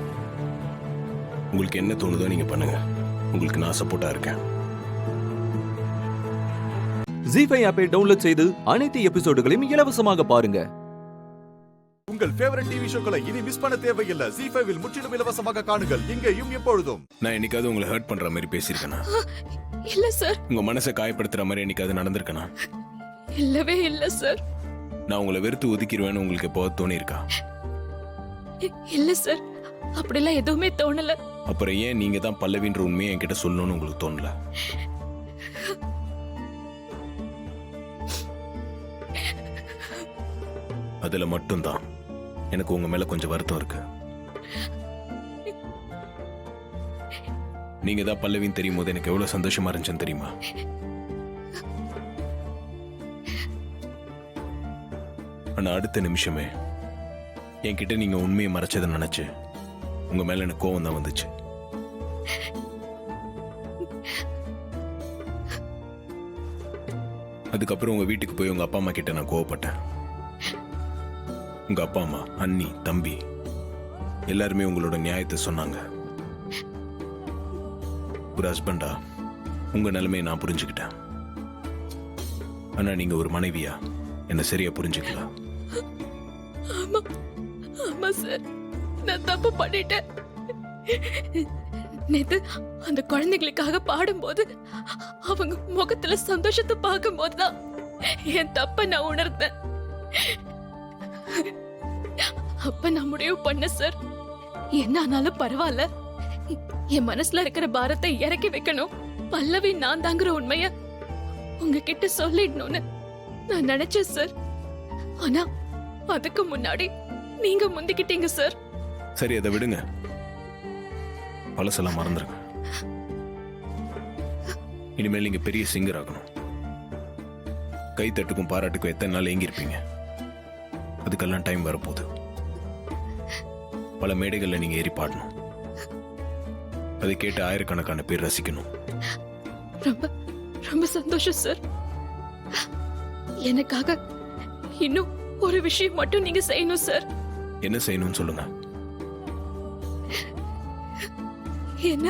உங்களுக்கு என்ன தோணுதோ நீங்க பண்ணுங்க. உங்களுக்கு நான் சப்போர்ட்டா இருக்கேன். ஜி5 ஆப்பை டவுன்லோட் செய்து அனைத்து எபிசோடுகளையும் இலவசமாக பாருங்க. உங்கள் ஃபேவரட் டிவி ஷோக்களை இனி மிஸ் பண்ண தேவையில்லை. ஜி5ல் முற்றிலும் இலவசமாக காணுங்கள் இங்கேயும் எப்பொழுதும். நான் என்னைக்காவது உங்களை ஹர்ட் பண்ற மாதிரி பேசியிருக்கேனா? இல்ல சார். உங்க மனசை காயப்படுத்துற மாதிரி என்னைக்காவது நடந்திருக்கேனா? இல்லவே இல்ல சார். நான் உங்களை வெறுத்து ஒதுக்கிடுவேன்னு உங்களுக்கு எப்போ தோணி இருக்கா? இல்ல சார், அப்படிலாம் எதுவுமே தோணல. அப்புறம் ஏன் நீங்க தான் பல்லவின்ற உண்மையை என்கிட்ட சொல்லணும்னு உங்களுக்கு தோணல? அதுல மட்டும்தான் எனக்கு உங்க மேல கொஞ்சம் வருத்தம் இருக்கு. நீங்க தான் பல்லவின்னு தெரியும் போது எனக்கு எவ்வளவு சந்தோஷமா இருந்துச்சுன்னு தெரியுமா? ஆனா அடுத்த நிமிஷமே என்கிட்ட நீங்க உண்மையை மறைச்சதை நினைச்சு உங்க மேல எனக்கு கோவம் தான் வந்துச்சு. அதுக்கப்புறம் உங்க வீட்டுக்கு போய் உங்க அப்பா அம்மா கிட்ட நான் கோவப்பட்டேன். உங்க அப்பா அம்மா, அண்ணி, தம்பி எல்லாருமே உங்களோட நியாயத்தை சொன்னாங்க. ஒரு ஹஸ்பண்டா உங்க நிலைமையை நான் புரிஞ்சுக்கிட்டேன். ஆனா நீங்க ஒரு மனைவியா என்ன சரியா புரிஞ்சுக்கலாம். ஆமா ஆமா சார், நான் தப்பு பண்ணிட்டேன். நேத்து அந்த குழந்தைகளுக்காக பாடும்போது அவங்க முகத்துல சந்தோஷத்தை பார்க்கும் போதுதான் என் தப்ப நான் உணர்ந்தேன். அப்ப நான் முடிவு பண்ண சார், என்ன ஆனாலும் பரவாயில்ல, என் மனசுல இருக்கிற பாரத்தை இறக்கி வைக்கணும், பல்லவி நான் தாங்கிற உண்மைய உங்ககிட்ட சொல்லிடணும்னு நான் நினைச்சேன் சார். ஆனா அதுக்கு முன்னாடி நீங்க முந்திக்கிட்டீங்க சார். சரி, அதை விடுங்க, பழசெல்லாம் மறந்துருங்க. இனிமேல் நீங்க பெரிய சிங்கர் ஆகணும். கைத்தட்டுக்கும் பாராட்டுக்கும் எத்தனை நாள் ஏங்கியிருப்பீங்க, அதுக்கெல்லாம் டைம் வரப்போகுது. பல மேடைகள்ல நீங்க ஏறி பாடணும், அதை கேட்டு ஆயிரக்கணக்கான பேர் ரசிக்கணும். ரொம்ப ரொம்ப சந்தோஷம் சார். எனக்காக இன்னும் ஒரு விஷயம் மட்டும் நீங்க செய்யணும் சார். என்ன செய்யணும்னு சொல்லுங்க. என்ன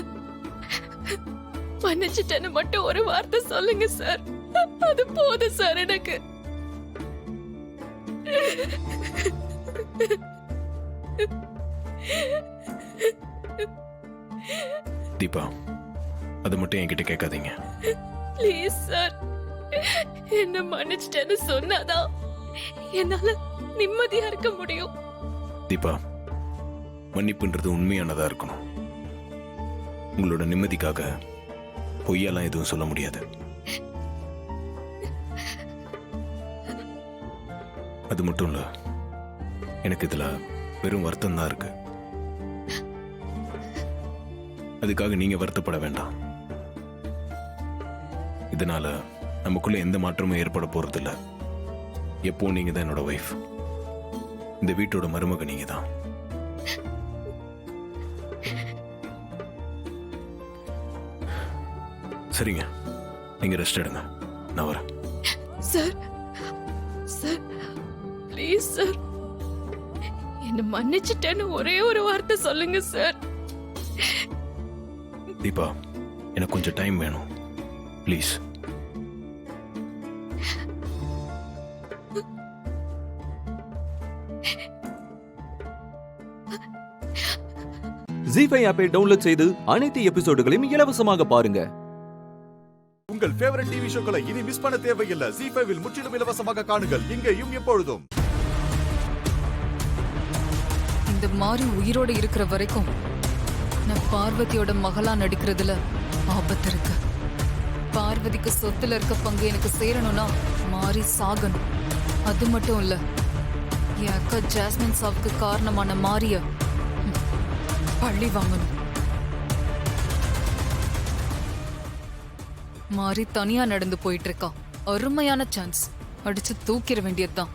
மன்னிச்சிட்டேன்னு மட்டும் ஒரு வார்த்தை சொல்லுங்க சார், அது போதும் சார் எனக்கு. தீபா, அதை மட்டும் என்கிட்ட கேட்காதீங்க. ப்ளீஸ் சார், என்ன மன்னிச்சிட்டேன்னு சொன்னாதான் என்னால நிம்மதியா இருக்க முடியும். தீபா, மன்னிப்புன்றது உண்மையானதா இருக்கணும். உங்களோட நிம்மதிக்காக பொய்யெல்லாம் எதுவும் சொல்ல முடியாது. அது மட்டும் இல்ல, எனக்கு இதுல வெறும் வருத்தம் தான் இருக்கு. அதுக்காக நீங்க வருத்தப்பட வேண்டாம். இதனால நமக்குள்ள எந்த மாற்றமும் ஏற்பட போறது இல்ல. எப்போ நீங்க தான் என்னோட வைஃப், இந்த வீட்டோட மருமக நீங்க தான். சரிங்க, நீங்க ரெஸ்ட் எடுங்க, நான் வரேன். சார் சார் ப்ளீஸ் சார், என்ன மன்னிச்சிட்டேன்னு ஒரே ஒரு வார்த்தை சொல்லுங்க சார். தீபா, எனக்கு கொஞ்சம் டைம் வேணும், ப்ளீஸ். ஜீ5 ஆப்பை டவுன்லோட் செய்து அனைத்து எபிசோடுகளையும் இலவசமாக பாருங்க. உங்கள் ஃபேவரட் டிவி ஷோக்களை இனி மிஸ் பண்ண தேவையில்லை. ஜீ5வில் முற்றிலும் இலவசமாக காணுங்கள், இங்கேயும் எப்பொழுதும். இந்த மாதிரி உயிரோட இருக்கிற வரைக்கும் நான் பார்வதியோட மகளா நடிக்கிறதுல ஆபத்து இருக்கு. பார்வதிக்கு சொத்துல இருக்க பங்கு எனக்கு சேரணும்னா மாறி சாகணும். அது மட்டும் இல்ல, என் அக்கா ஜாஸ்மின் சாவுக்கு காரணமான மாரிய பழி வாங்கணும். மாறி தனியா நடந்து போயிட்டு இருக்கா, அருமையான சான்ஸ், அடிச்சு தூக்கிட வேண்டியதுதான்.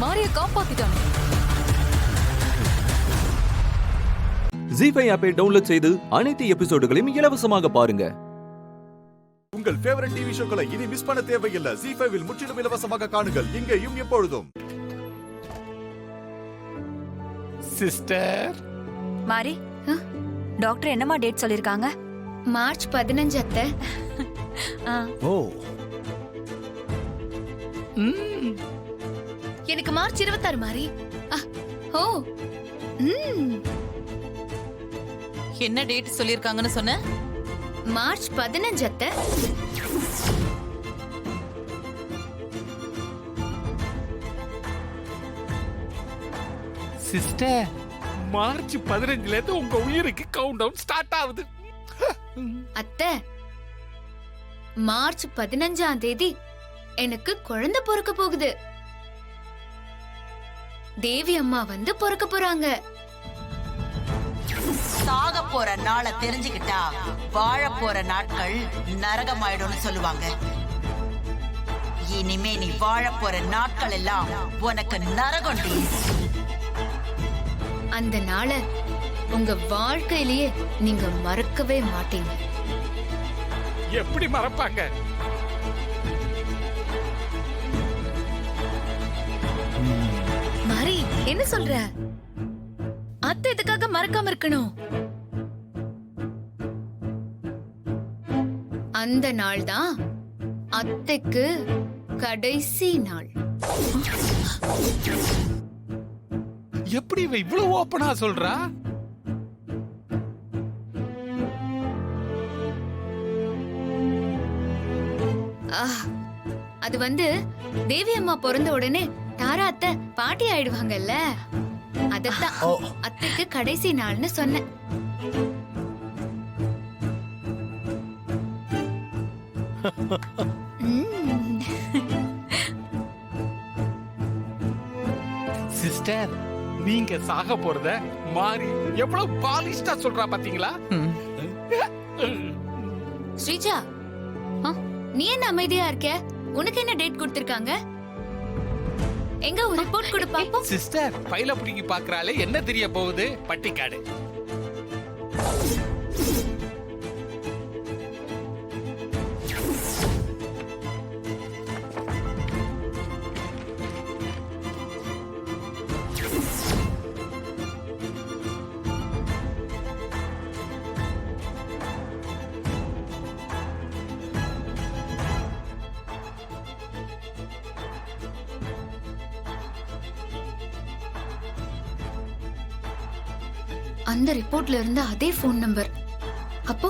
மாரிய காப்பாத்திட்டானே. ஜீஃபை ஆப்பை டவுன்லோட் செய்து அனைத்து எபிசோடுகளையும் இலவசமாக பாருங்க. உங்கள் ஃபேவரட் டிவி ஷோக்களை இனி மிஸ் பண்ண தேவையில்லை. ஜீ5வில் முற்றிலும் இலவசமாக காணுங்கள் இங்கேயும் எப்பொழுதும். சிஸ்டர் மாரி, டாக்டர் என்னமா டேட் சொல்லிருக்காங்க? மார்ச் 15 அத்தை. ஓ எனக்கு மார்ச் 26 மாதிரி. ஓ என்ன டேட் சொல்லிருக்காங்கன்னு சொன்ன? மார்ச் 15 அத்தை. சிஸ்டர் மார்ச் 15ல இருந்து உங்க உயிருக்கு கவுண்ட் டவுன் ஸ்டார்ட் ஆகுது. அத்தை, மார்ச் 15ஆம் தேதி எனக்கு குழந்தை பிறக்க போகுது. தேவி அம்மா வந்து பிறக்க போறாங்க. சாக போற நாளை தெரிஞ்சுக்கிட்டா வாழ போற நாட்கள் நரகமாயிடும்னு சொல்லுவாங்க. இனிமே நீ வாழ போற நாட்கள் எல்லாம் உனக்கு நரகம்டி. அந்த நாளை உங்க வாழ்க்கையிலேயே நீங்க மறக்கவே மாட்டீங்க. எப்படி மறப்பாங்க? மாரி, என்ன சொல்ற? அத்தை இதுக்காக மறக்காம இருக்கணும். அந்த நாள் தான் அத்தைக்கு கடைசி நாள். எப்படி இவ இவ்வளவு ஓப்பனா சொல்றா? அது வந்து தேவி அம்மா பிறந்த உடனே தாரா அத்தை பாட்டி ஆயிடுவாங்கல்ல, அதத்தான் அத்தைக்கு கடைசி நாள்னு சொன்னேன். சிஸ்டர், நீங்க சாக போறத மாறி எவ்வளவு பாலிஷ்டா சொல்றா பாத்தீங்களா? ஸ்ரீஜா, நீ என்ன அமைதியா இருக்க? உனக்கு என்ன டேட் கொடுத்திருக்காங்க? எங்க ஒரு ரிப்போர்ட் கொடு பாப்போம். சிஸ்டர், ஃபைல புடிங்கி பாக்குறாளே, என்ன தெரிய போகுது? பட்டிக்காடு. அந்த ரிப்போர்ட்ல இருந்த அதே போன் நம்பர். அப்போ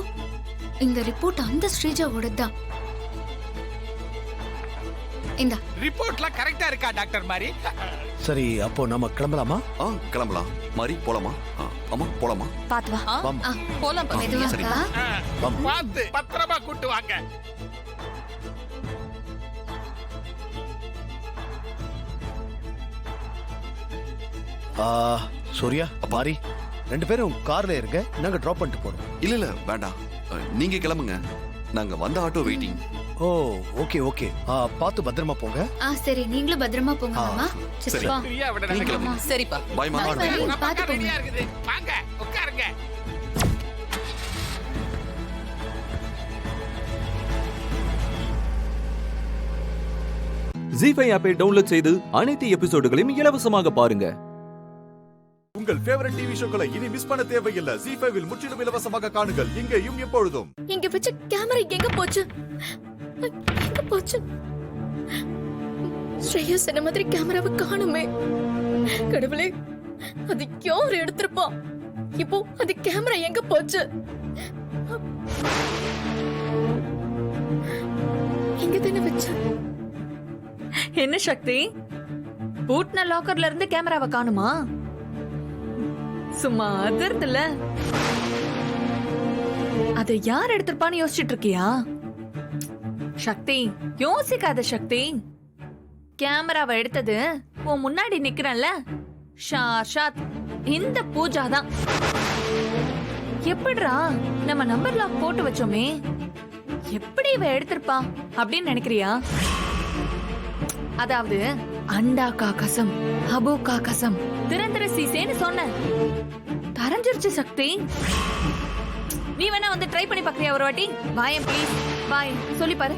இந்த ரிப்போர்ட் அந்த ஸ்ரீஜாவோட தான். இந்த ரிப்போர்ட்ல கரெக்டா இருக்கா டாக்டர் மாரி? சரி, அப்போ நம்ம கிளம்பலாமா? கிளம்பலாம். மாறி போலாமா? அம்மா போலாமா? பாத்து வா. போலாம். மெதுவா. பார்த்து பத்திரமா கூட்டு வாங்க. சூர்யா, மாரி, 2 பேரும் கார்ல இருங்க, நாங்க டிராப் பண்ணிட்டு போறோம். இல்ல வேண்டாம், நீங்க கிளம்புங்க. நாங்க வந்த ஆட்டோ வெயிட்டிங். ஓ ஓகே ஓகே. பார்த்து பத்திரமா போங்க. சரி, நீங்களும் பத்திரமா போங்க மாமா. சரி. சரிப்பா. பை மாமா. பாத்து போங்க. வாங்க, உட்காருங்க. ஜீஃபை ஆப்பை டவுன்லோட் செய்து அனைத்து எபிசோடுகளையும் இலவசமாக பாருங்க. உங்கள் ஃபேவரட் டிவி ஷோக்களை இனி மிஸ் பண்ண தேவையில்லை. ஜீ5வில் முற்றிலும் இலவசமாக காணுங்கள் இங்கேயும் எப்பொழுதும். இங்க வச்ச கேமரா எங்க போச்சு? எங்க போச்சு? ஸ்ரேயா சொன்ன மாதிரி கேமராவை காணுமே. கடவுளே, அது யார் எடுத்திருப்பா? இப்போ அது கேமரா எங்க போச்சு? எங்க தானே வச்ச? என்ன சக்தி, பூட்ன லாக்கர்ல இருந்து கேமராவை காணுமா? சும்மா அதிர்துல. அதை யார் எடுத்திருப்பான்னு யோசிச்சுட்டு இருக்கியா? சக்தி, யோசிக்காத சக்தி. கேமராவை எடுத்தது உன் முன்னாடி நிக்கிறேன்ல, ஷாஷாத் இந்த பூஜா தான். எப்படிரா நம்ம நம்பர் லாக் போட்டு வச்சோமே, எப்படி இவ எடுத்திருப்பா அப்படின்னு நினைக்கிறியா? அதாவது அண்டா கா கசம் அபு கா கசம் திறந்திர சீசேன்னு சொன்னேன். தரஞ்சிருச்சு சக்தி. நீ வேணா வந்து ட்ரை பண்ணி பாக்குறியா ஒரு வாட்டி? வாயேன் ப்ளீஸ், வாய் சொல்லி பாரு.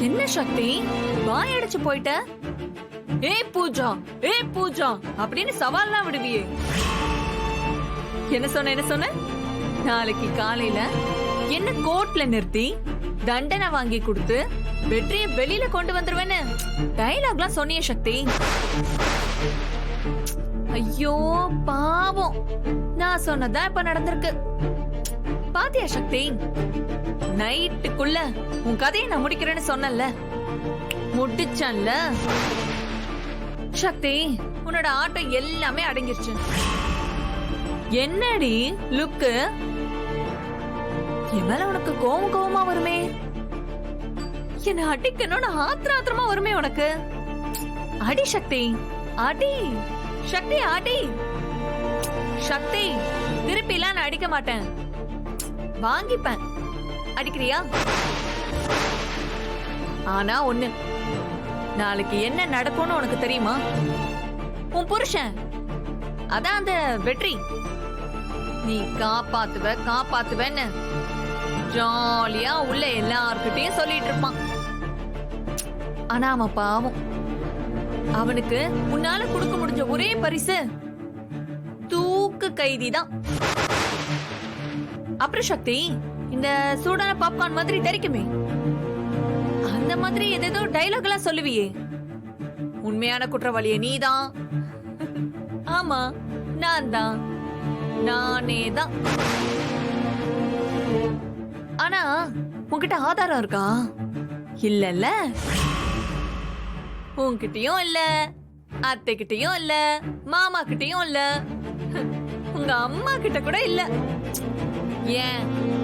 என்ன சக்தி வாய் அடைச்சு போயிட்ட? ஏய் பூஜா அப்படின்னு சவால்லாம் விடுவியே. என்ன சொன்ன? நாளைக்கு காலையில என்ன கோர்ட்ல நிறுத்தி தண்டனை வாங்கி கொடுத்து வெற்றியை வெளியில கொண்டு வந்துருவேன்னு டயலாக்லாம் சொன்னிய சக்தி. ஐயோ பாவம், நான் சொன்னதான் இப்ப நடந்திருக்கு. பாத்தியா சக்தி, நைட்டுக்குள்ள உன் கதையை நான் முடிக்கிறேன்னு சொன்னல, முடிச்சன்ல. சக்தி, உன்னோட ஆட்டம் எல்லாமே அடங்கிருச்சு. என்னடி லுக்கு? என் மேல உனக்கு கோவமா வருமே, என்ன அடிக்கணும்னு ஆத்திரமா வருமே உனக்கு. அடி சக்தி, அடி சக்தி, அடி சக்தி. திருப்பிலாம் நான் அடிக்க மாட்டேன், வாங்கிப்பேன். அடிக்கிறியா? ஆனா ஒண்ணு, நாளைக்கு என்ன நடக்கும்னு உனக்கு தெரியுமா? உன் புருஷன், அதான் அந்த வெற்றி, நீ காப்பாத்துவேன்னு ஜாலியா உள்ள எல்லார்கிட்டயும் சொல்லிட்டு இருப்பான். ஆனா அவன் பாவம், அவனுக்கு உன்னால கொடுக்க முடிஞ்ச ஒரே பரிசு தூக்கு கைதி தான். அப்புறம் சக்தி, இந்த சூடான பாப்கார்ன் மாதிரி தெரிக்குமே, அந்த மாதிரி ஏதேதோ டைலாக் எல்லாம் சொல்லுவியே. உண்மையான குற்றவாளியே நீதான். ஆமா, நானே தான். ஆனா உன்கிட்ட ஆதாரம் இருக்கா? இல்லல்ல, உன்கிட்டயும் இல்ல, அத்தை கிட்டயும் இல்ல, மாமா கிட்டயும் இல்ல, உங்க அம்மா கிட்ட கூட இல்ல. ஏன்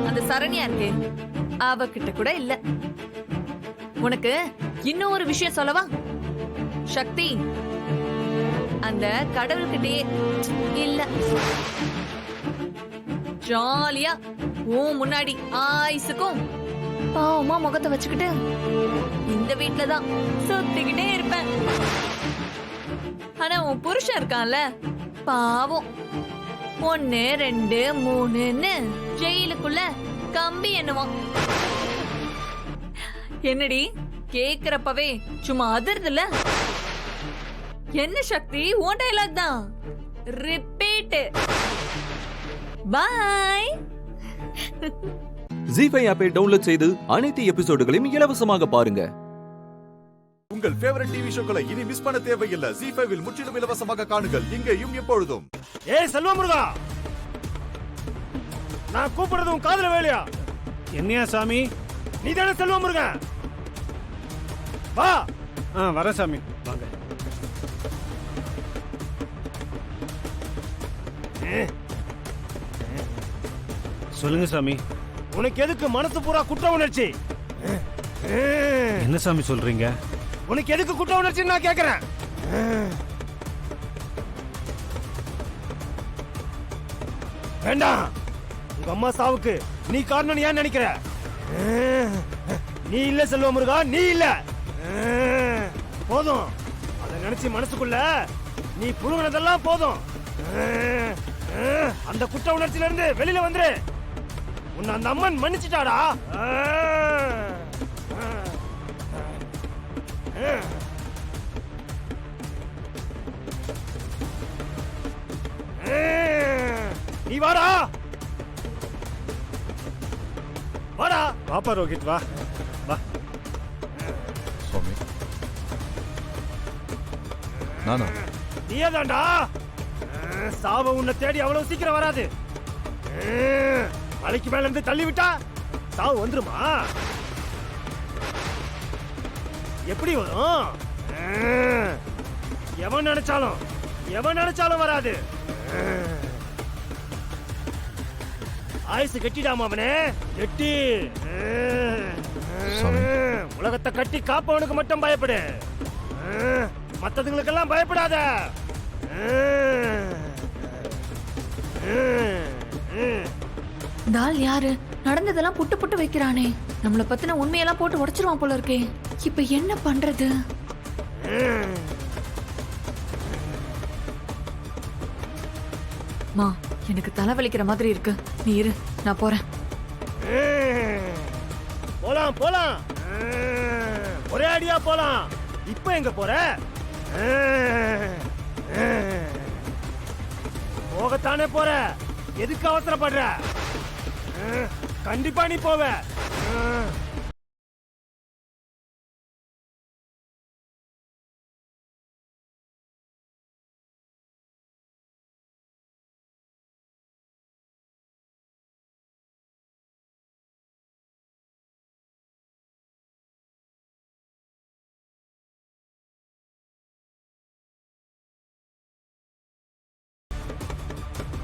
அந்த சரண்யா இருக்கே, அவகிட்ட கூட இல்ல. உனக்கு இன்னும் ஒரு விஷயம் சொல்லவா சக்தி? அந்த கடவுள்கிட்டே இல்ல, ஜாலியா உன் முன்னாடி ஆயுசுக்கும் பாவமா முகத்தை வச்சுக்கிட்டு இந்த வீட்டுலதான் சுத்திக்கிட்டே இருப்பேன். ஆனா உன் புருஷன் இருக்கான்ல, பாவம், 1 2 3ன்னு ஜெயிலுக்குள்ள கம்பி என்னவான். என்னடி கேக்குறப்பவே சும்மா அதிர்துல? என்ன சக்தி, உன் டைலாக் தான். ரிப்பீட். பை. ஜீஃபை ஆப்பை டவுன்லோட் செய்து அனைத்து எபிசோடுகளையும் இலவசமாக பாருங்க. உங்கள் ஃபேவரட் டிவி ஷோக்களை இனி மிஸ் பண்ண தேவையில்லை. ஜீ5ல் முற்றிலும் இலவசமாக காணுங்கள், இங்கேயும் எப்பொழுதும். ஏய் செல்வமுருகா, நான் கூப்பிடுறது உன் காதுல வேலையா? என்னையா சாமி, நீ தானே செல்வமுருகன்? வா. வர சாமி, வாங்க. சொல்லுங்க சாமி, உனக்கு எதுக்கு மனசு பூரா குற்ற உணர்ச்சி? என்ன சாமி சொல்றீங்க? உனக்கு எதுக்கு குற்ற உணர்ச்சி நான் கேக்குறேன். வேண்டாம், உங்க அம்மா சாவுக்கு நீ காரணம் ஏன் நினைக்கிற? நீ இல்ல செல்வமுருகா, நீ இல்ல. போதும், அதை நினைச்சு மனசுக்குள்ள நீ புழுங்கினதெல்லாம் போதும். அந்த குற்ற உணர்ச்சியில இருந்து வெளியில வந்துரு. உன்னை அந்த அம்மன் மன்னிச்சுட்டாடா. நீ வாடா, வாடா. பாப்பா ரோஹித், வா வா. சுவாமி, நானா? நீயே தான்டா. சாவ உன்னை தேடி அவ்வளவு சீக்கிரம் வராது. மலைக்கு மேல இருந்து தள்ளி விட்டா சாவு வந்துருமா? எப்படி வரும்? எவன் நினைச்சாலும் வராது. ஆயுசு கட்டிடாம அவனே, கெட்டி. உலகத்தை கட்டி காப்பவனுக்கு மட்டும் பயப்படு, மத்ததுங்களுக்கெல்லாம் பயப்படாத. தால் யாரு? நடந்ததெல்லாம் புட்டு வைக்கிறானே, நம்மள பத்தின உண்மையெல்லாம் போட்டு உடைச்சிருவான் போல இருக்கே. இப்ப என்ன பண்றது? மா எனக்கு தலைவலிக்கிற மாதிரி இருக்கு, நீ இரு, நான் போறேன். போலாம் போலாம், ஒரே அடியா போலாம். இப்ப எங்க போற? போகத்தானே போற, எதுக்கு அவசரப்படுற? கண்டிப்பா நீ போவ.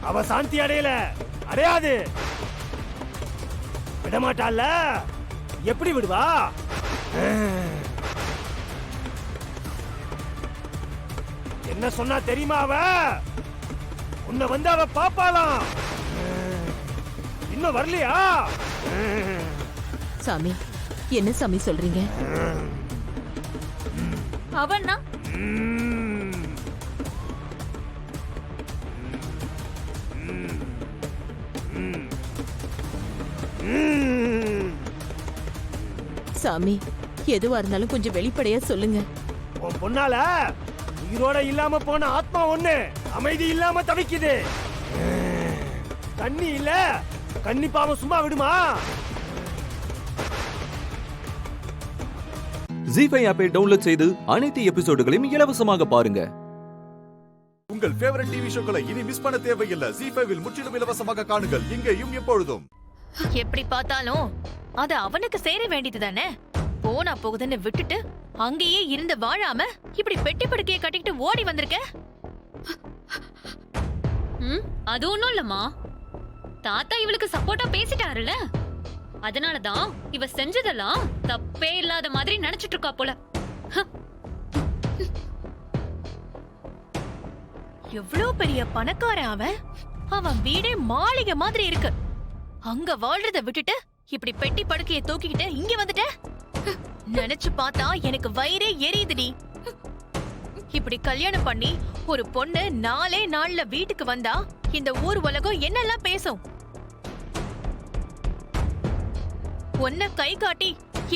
அவ சாந்தி அடையல, அடையாது, விடமாட்டால. எப்படி விடுவா? என்ன சொன்னா தெரியுமா? அவ உன்னை வந்து அவ பாப்பாளாம். இன்னும் வரலையா? சாமி, என்ன சாமி சொல்றீங்க? அவன்னா சாமி, எதுவா இருந்தாலும் கொஞ்சம் வெளிப்படையா சொல்லுங்க. உன் பொண்ணால உயிரோட இல்லாம போன ஆத்மா ஒண்ணு அமைதி இல்லாம தவிக்குது. தண்ணி இல்ல, கன்னி பாவம் சும்மா விடுமா? ஜீஃபை ஆப்பை டவுன்லோட் செய்து அனைத்து எபிசோடுகளையும் இலவசமாக பாருங்க. உங்கள் ஃபேவரட் டிவி ஷோக்களை இனி மிஸ் பண்ண தேவையில்லை. ஜீ5 முற்றிலும் இலவசமாக காணுங்கள், இங்கேயும் எப்பொழுதும். எப்படி பார்த்தாலும் அது அவனுக்கு சேர வேண்டியது தானே. போனா போகுதுன்னு விட்டுட்டு அங்கேயே இருந்து வாழாம இப்படி பெட்டி படுக்கையை கட்டிக்கிட்டு ஓடி வந்திருக்க. அது ஒண்ணும் இல்லம்மா, தாத்தா இவளுக்கு சப்போர்ட்டா பேசிட்டாருல, அதனாலதான் இவ செஞ்சதெல்லாம் தப்பே இல்லாத மாதிரி நினைச்சிட்டு இருக்கா போல. எவ்வளவு பெரிய பணக்காரன் அவன். அவன் வீடே மாளிகை மாதிரி இருக்கு. அங்க வாழ்றத விட்டுட்டு இப்படி பெட்டி படுக்கையை தூக்கிக்கிட்டு இங்க வந்துட்ட. நினைச்சு பார்த்தா எனக்கு வயிறே எரியுதுடி. இப்படி கல்யாணம் பண்ணி ஒரு பொண்ணு 4 நாள்ல வீட்டுக்கு வந்தா இந்த ஊர் உலகம் என்னெல்லாம் பேசும். ஒன்ன கை காட்டி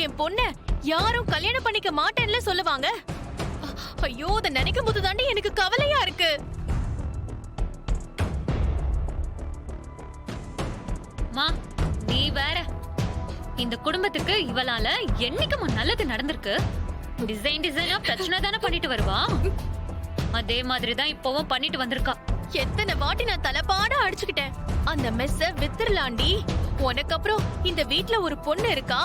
என் பொண்ண யாரும் கல்யாணம் பண்ணிக்க மாட்டேன்ல சொல்லுவாங்க. ஐயோ, அத நினைக்கும் போது தாண்டி எனக்கு கவலையா இருக்கு. மா, நீ வேற. இந்த குடும்பத்துக்கு இவளால என்னைக்குமா நல்லது நடந்திருக்கு? டிசைனா பிரச்சனை தானே பண்ணிட்டு வருவா. அதே மாதிரிதான் இப்பவும் பண்ணிட்டு வந்திருக்கா. எத்தனை வாட்டி நான் தலைப்பாட அடிச்சுக்கிட்டேன். அந்த மெஸ்ஸ வித்துர்லாண்டி. உனக்கு அப்புறம் இந்த வீட்ல ஒரு பொண்ணு இருக்கா,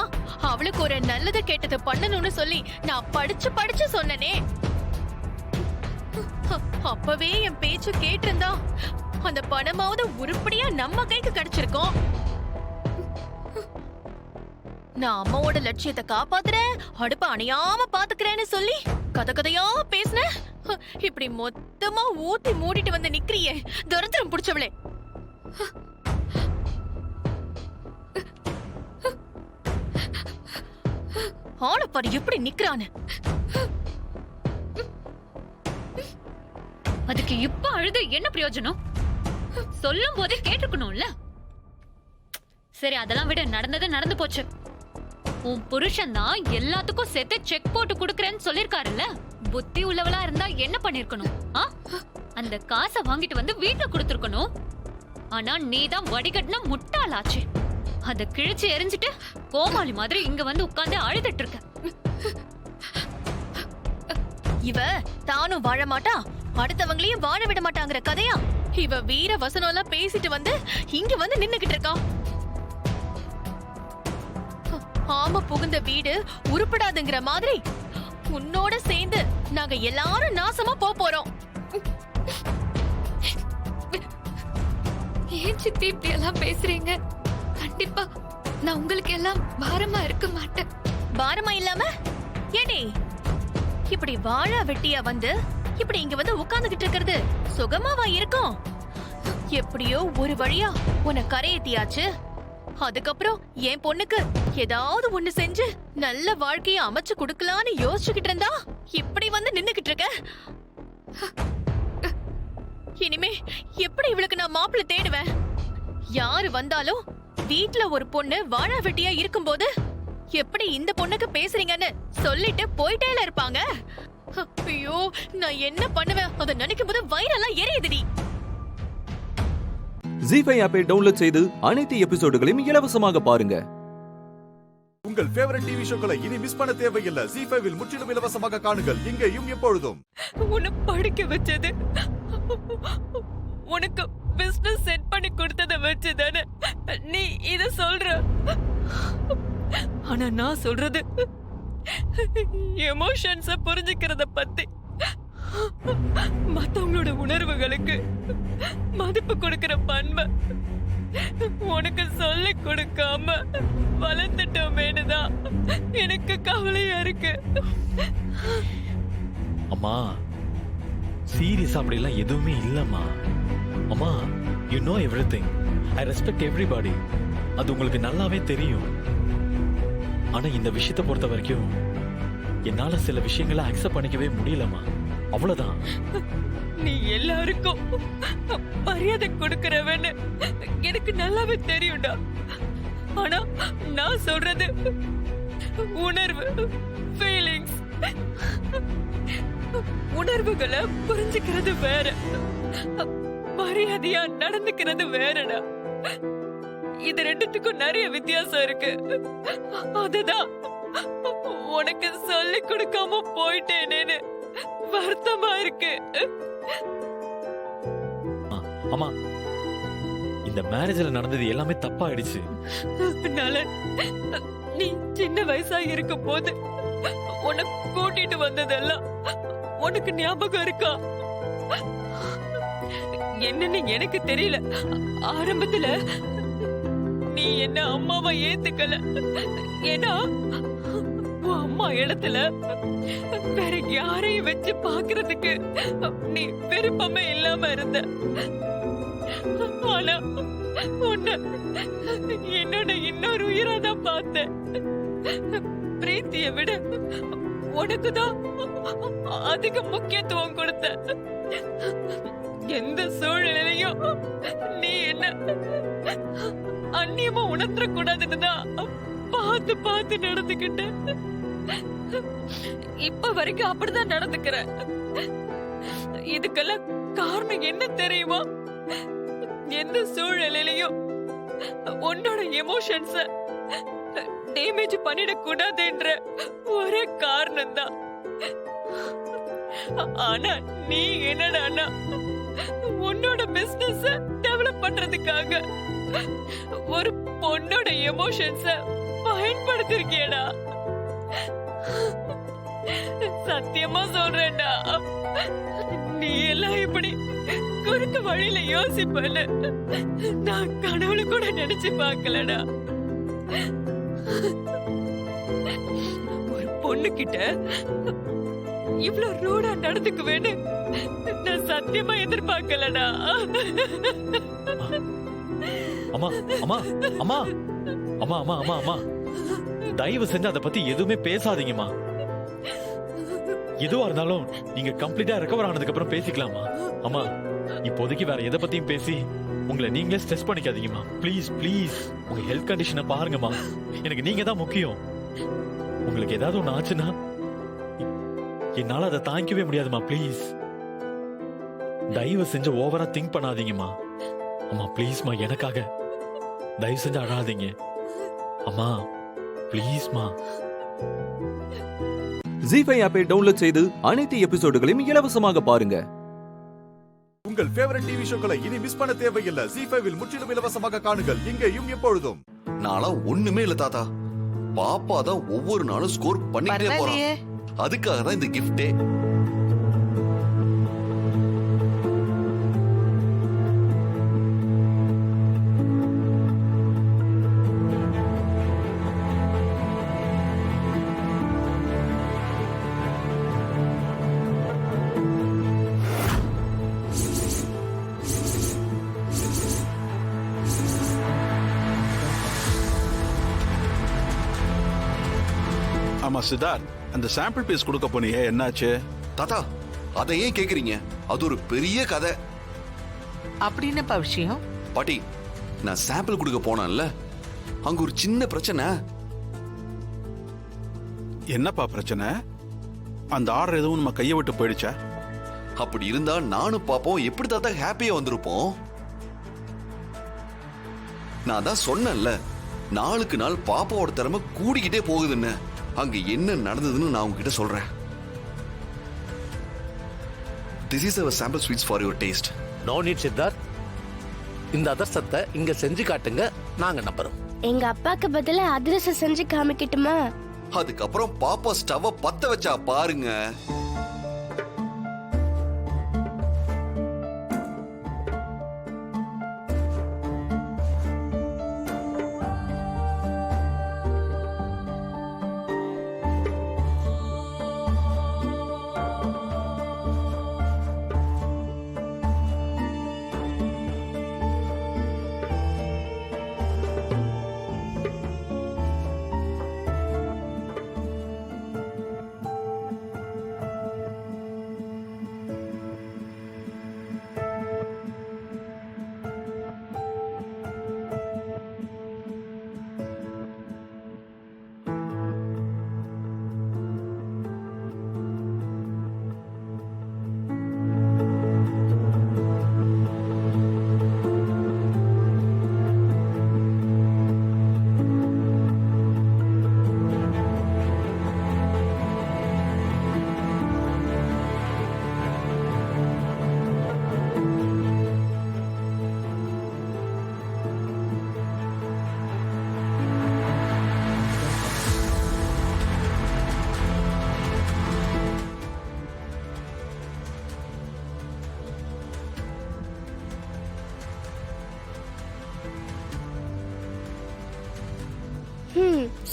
அவளுக்கு ஒரு நல்லது கெட்டது பண்ணணும்னு சொல்லி நான் படிச்சு சொன்னனே. அப்பவே என் பேச்சு கேட்டிருந்தா அந்த பணமாவது உருப்படியா நம்ம கைக்கு கிடைச்சிருக்கோம். நான் அம்மாவோட லட்சியத்தை காப்பாத்துறேன், அடுப்ப அணையாம பாத்துக்கிறேன்னு சொல்லி கதையா பேசின. இப்படி மொத்தமா ஊத்தி மூடிட்டு வந்து நிக்கிறியே, துரத்திரம் புடிச்சவளே. ஆளப்பாரு எப்படி நிக்கிறான்னு. அதுக்கு இப்ப அழுது என்ன பிரயோஜனம்? சொல்லும் போதே கேட்டுக்கணும்ல. சரி, அதெல்லாம் விட, நடந்தது நடந்து போச்சு. உன் புருஷன் தான் எல்லாத்துக்கும் சேர்த்து செக் போட்டு குடுக்கறேன்னு சொல்லிருக்காருல்ல. புத்தி உள்ளவளா இருந்தா என்ன பண்ணிருக்கணும்? அந்த காசை வாங்கிட்டு வந்து வீட்டுல கொடுத்துருக்கணும். ஆனா நீதான் வடிகட்டின முட்டாளாச்சு. அத கிழிச்சு எரிஞ்சிட்டு கோமாளி மாதிரி இங்க வந்து உட்கார்ந்து அழுதுட்டு இருக்க. இவ தானும் வாழ மாட்டா, அடுத்தவங்களையும் வாழ விட மாட்டாங்கிற கதையா? இவ வீர வசனம் எல்லாம் பேசிட்டு வந்து இங்க வந்து நின்னுகிட்டு இருக்கா. ஆம புகுந்த வீடு உருப்படாதுங்கிற மாதிரி உன்னோட சேர்ந்து நாங்க எல்லாரும் நாசமா போறோம். ஏன் சித்தி இப்படி எல்லாம் பேசுறீங்க? கண்டிப்பா நான் உங்களுக்கு எல்லாம் பாரமா இருக்க மாட்டேன். பாரமா இல்லாம ஏடி இப்படி வாழ வெட்டியா வந்து இப்படி இங்க வந்து உட்கார்ந்துகிட்டு இருக்கிறது சுகமாவா இருக்கும்? எப்படியோ ஒரு வழியா உன்னை கரையேத்தியாச்சு. அதுக்கப்புறம் என் பொண்ணுக்கு ஏதாவது ஒண்ணு செஞ்சு நல்ல வாழ்க்கைய அமைச்சு கொடுக்கலான்னு யோசிச்சுக்கிட்டு இருந்தா இப்படி வந்து நின்னுகிட்டு இருக்க. இனிமே எப்படி இவளுக்கு நான் மாப்பிள்ளை தேடுவேன்? யாரு வந்தாலும் வீட்ல ஒரு பொண்ணு வாழா வெட்டியா இருக்கும்போது எப்படி இந்த பொண்ணுக்கு பேசுறீங்கன்னு சொல்லிட்டு போயிட்டேல இருப்பாங்க. ஐயோ, நான் என்ன பண்ணுவேன்? அதை நினைக்கும் போது வயிறெல்லாம் எரியுதுடி. ஜீஃபை ஆப்பை டவுன்லோட் செய்து அனைத்து எபிசோடுகளையும் இலவசமாக பாருங்க. உங்கள் ஃபேவரட் டிவி ஷோக்களை இனி மிஸ் பண்ண தேவையில்லை. ஜீஃபைவில் முற்றிலும் இலவசமாக காணுங்கள் இங்கேயும் எப்பொழுதும். உன்னை படிக்க வச்சது, உனக்கு பிசினஸ் செட் பண்ணி கொடுத்ததை வச்சுதானே நீ இத சொல்ற. ஆனா நான் சொல்றது எமோஷன்ஸ புரிஞ்சுக்கிறத பத்தி. மத்தவங்களோட உணர்வுகளுக்கு மதிப்பு கொடுக்கிற பண்பை உனக்கு சொல்லி கொடுக்காம வளர்ந்துட்டோமேனுதான் எனக்கு கவலையா இருக்கு. அம்மா சீரியஸ் அப்படிலாம் எதுவுமே இல்லம்மா. அம்மா, you know everything. I respect everybody. அது உங்களுக்கு நல்லாவே தெரியும். ஆனா இந்த விஷயத்தை பொறுத்த வரைக்கும் என்னால சில விஷயங்களை அக்செப்ட் பண்ணிக்கவே முடியலம்மா. அவ்வளவுதான். நீ எல்லாருக்கும் மரியாதை கொடுக்கறவன்னு எனக்கு நல்லாவே தெரியும்டா. ஆனா நான் சொல்றது உணர்வு, ஃபீலிங்ஸ். உணர்வுகளை புரிஞ்சுக்கிறது வேற, மரியாதையா நடந்துக்கிறது வேறடா. இது ரெண்டுத்துக்கும் நிறைய வித்தியாசம் இருக்கு. அதுதான் உனக்கு சொல்லி கொடுக்காம போயிட்டேனேன்னு வருத்தமா இருக்கு. அம்மா, இந்த மேரேஜ்ல நடந்தது எல்லாமே தப்பாயிடுச்சு. அதனால நீ சின்ன வயசா இருக்கும் போது உன்னை கூட்டிட்டு வந்ததெல்லாம் உனக்கு ஞாபகம் இருக்கா? என்னன்னு எனக்கு தெரியல. ஆரம்பத்துல நீ என்ன அம்மாவை ஏத்துக்கல. ஏன்னா உன் அம்மா இடத்துல வேற யாரையும் வச்சு பாக்குறதுக்கு நீ விருப்பமே இல்லாம இருந்த. ஆனா உன்னை என்னோட இன்னொரு உயிரா தான் பார்த்தேன். பிரீத்திய விட உனக்குதான் அதிக முக்கியத்துவம் கொடுத்த. எந்த சூழ்நிலையும் நீ என்ன அந்நியமா உணர்த்த கூடாதுன்னு தான் பார்த்து பார்த்து நடந்துக்கிட்ட. இப்ப வரைக்கும் அப்படிதான் நடந்துக்கிற. இதுக்கெல்லாம் காரணம் என்ன தெரியுமா? எந்த சூழ்நிலையிலையும் உன்னோட எமோஷன்ஸ டேமேஜ் பண்ணிடக்கூடாதுன்ற ஒரே காரணம் தான். ஆனா நீ என்னடானா உன்னோட பிசினஸ் டெவலப் பண்றதுக்காக ஒரு பொண்ணோட எமோஷன்ஸ பயன்படுத்திருக்கியடா. சத்தியமா சொல்றேன்டா, நீ எல்லாம் இப்படி குறுக்கு வழியில யோசிப்பேன்னு நான் கனவுல கூட நினைச்சு பார்க்கலடா. ஒரு பொண்ணு கிட்ட இவ்ளோ ரூடா நடந்துக்குவேன்னு நான் சத்தியமா எதிர்பார்க்கலடா. அம்மா அம்மா அம்மா அம்மா அம்மா அம்மா அம்மா தயவு செஞ்சு அதை பத்தி எதுவுமே பேசாதீங்கம்மா. எதுவா இருந்தாலும் நீங்க கம்ப்ளீட்டா ரெக்கவர் ஆனதுக்கு அப்புறம் பேசிக்கலாமா? அம்மா, இப்போதைக்கு வேற எதை பத்தியும் பேசி உங்களை நீங்களே ஸ்ட்ரெஸ் பண்ணிக்காதீங்கம்மா. ப்ளீஸ் ப்ளீஸ், உங்க ஹெல்த் கண்டிஷனை பாருங்கம்மா. எனக்கு நீங்க தான் முக்கியம். உங்களுக்கு ஏதாவது ஒண்ணு ஆச்சுன்னா என்னால அதை தாங்கிக்கவே முடியாதுமா. ப்ளீஸ் தயவு செஞ்சு ஓவரா திங்க் பண்ணாதீங்கம்மா. அம்மா ப்ளீஸ்மா, எனக்காக தயவு செஞ்சு அழாதீங்க அம்மா. ப்ளீஸ்மா. ஜீஃபை ஆப்பை டவுன்லோட் செய்து அனைத்து எபிசோடுகளையும் இலவசமாக பாருங்க. உங்கள் ஃபேவரட் டிவி ஷோக்களை இனி மிஸ் பண்ண தேவையில்லை. ஜீஃபைவில் முற்றிலும் இலவசமாக காணுங்கள் இங்கேயும் எப்பொழுதும். நான்லாம் ஒண்ணுமே இல்ல தாத்தா. பாப்பா தான் ஒவ்வொரு நாளும் ஸ்கோர் பண்ணிட்டே போறான். அதுக்காக தான் இந்த கிஃப்டே. ஆமா சித்தார்த், அந்த சாம்பிள் பீஸ் கொடுக்க போனியே, என்னாச்சு? தாத்தா அதை ஏன் கேக்குறீங்க? அது ஒரு பெரிய கதை. அப்படின்னப்பா விஷயம்? பாட்டி, நான் சாம்பிள் கொடுக்க போனேன்ல, அங்க ஒரு சின்ன பிரச்சனை. என்னப்பா பிரச்சனை? அந்த ஆர்டர் எதுவும் நம்ம கையை விட்டு போயிடுச்சா? அப்படி இருந்தா நானும் பாப்போம் எப்படி தாத்தா ஹாப்பியா வந்திருப்போம். நான் தான் சொன்னேன்ல, நாளுக்கு நாள் பாப்பாவோட திறமை கூடிக்கிட்டே போகுதுன்னு. அங்க என்ன நடந்ததுன்னு நான் உங்ககிட்ட சொல்றேன். This is our sample sweets for your taste. No need Siddharth, இந்த அதிரசத்தை இங்க செஞ்சு காட்டுங்க, நாங்க நம்புறோம். எங்க அப்பாக்கு பதிலா அதிரசம் செஞ்சு காமிக்கட்டுமா? அதுக்கப்புறம் பாப்பா ஸ்டவ் பத்த வச்சா பாருங்க.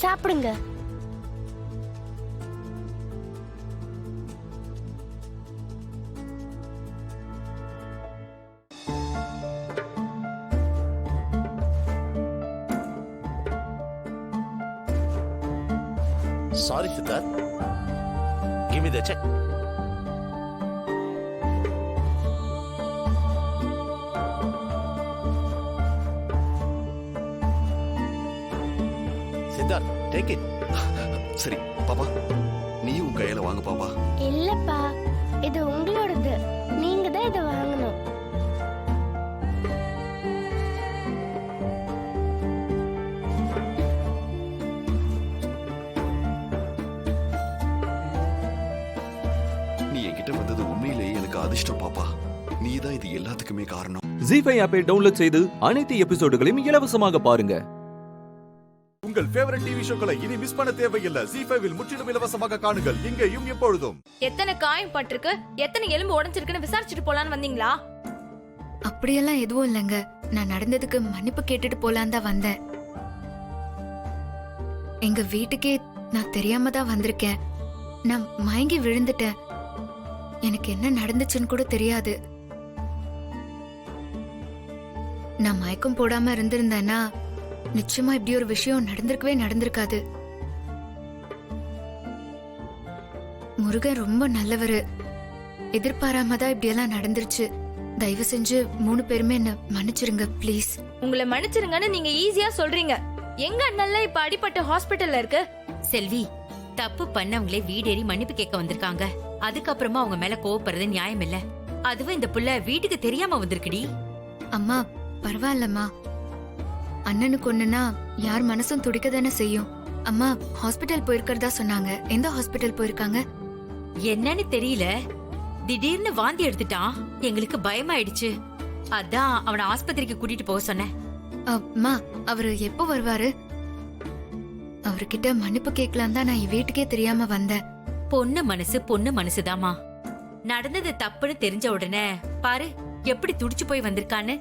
சாப்பிடுங்க. Sorry Siddharth, give me the check. Siddharth, take it. சரி பாப்பா, நீ உன் கையில வாங்க பாப்பா. இல்லப்பா, இது உங்களோடது, நீங்க தான் இதை வாங்கணும். நீ என்கிட்ட வந்தது உண்மையிலேயே எனக்கு அதிர்ஷ்டம் பாப்பா. நீ தான் இது எல்லாத்துக்குமே காரணம். ஜீ5 ஆப்பை டவுன்லோட் செய்து அனைத்து எபிசோடுகளையும் இலவசமாக பாருங்க. உங்கள் ஃபேவரட் டிவி ஷோக்களை இனி மிஸ் பண்ண தேவையில்லை. ஜீ5 முற்றிலும் இலவசமாக காணுங்கள், இங்கேயும் எப்பொழுதும். எத்தனை காயம் பட்டிருக்கு, எத்தனை எலும்பு உடைஞ்சிருக்குன்னு விசாரிச்சுட்டு போலான்னு வந்தீங்களா? அப்படியெல்லாம் எதுவும் இல்லைங்க. நான் நடந்ததுக்கு மன்னிப்பு கேட்டுட்டு போலான்னு தான் வந்தேன். எங்க வீட்டுக்கே நான் தெரியாம தான் வந்திருக்கேன். நான் மயங்கி விழுந்துட்டேன். எனக்கு என்ன நடந்துச்சுன்னு கூட தெரியாது. நான் மயக்கம் போடாம இருந்திருந்தேன்னா நிச்சயமா இப்படி ஒரு விஷயம் நடந்திருக்காது. முருகன் ரொம்ப நல்லவரு. எதிர்பாராம தான் இப்படி எல்லாம் நடந்துருச்சு. தயவு செஞ்சு 3 பேருமே என்ன மன்னிச்சிருங்க ப்ளீஸ். உங்களை மன்னிச்சிருங்கன்னு நீங்க ஈஸியா சொல்றீங்க. எங்க அண்ணல்ல இப்ப அடிபட்டு ஹாஸ்பிட்டல்ல இருக்கு. செல்வி, தப்பு பண்ணவங்களே வீடேறி மன்னிப்பு கேட்க வந்திருக்காங்க. அதுக்கப்புறமா அவங்க மேல கோவப்படுறது நியாயம் இல்ல. அதுவும் இந்த புள்ள வீட்டுக்கு தெரியாம வந்திருக்குடி. அம்மா பரவாயில்லம்மா, அண்ணனுக்கு ஒண்ணுனா யார் மனசும் துடிக்க தானே செய்யும். அம்மா ஹாஸ்பிட்டல் போயிருக்கிறதா சொன்னாங்க. எந்த ஹாஸ்பிட்டல் போயிருக்காங்க என்னன்னு தெரியல. திடீர்னு வாந்தி எடுத்துட்டான். எங்களுக்கு பயமாயிடுச்சு. அதான் அவனை ஆஸ்பத்திரிக்கு கூட்டிட்டு போக சொன்னேன். அம்மா அவரு எப்போ வருவாரு? அவர்கிட்ட மன்னிப்பு கேட்கலாம் தான் நான் வீட்டுக்கே தெரியாம வந்தேன். பொண்ணு மனசுதாமா. நடந்தது தப்புன்னு தெரிஞ்ச உடனே பாரு எப்படி துடிச்சு போய் வந்திருக்கான்னு.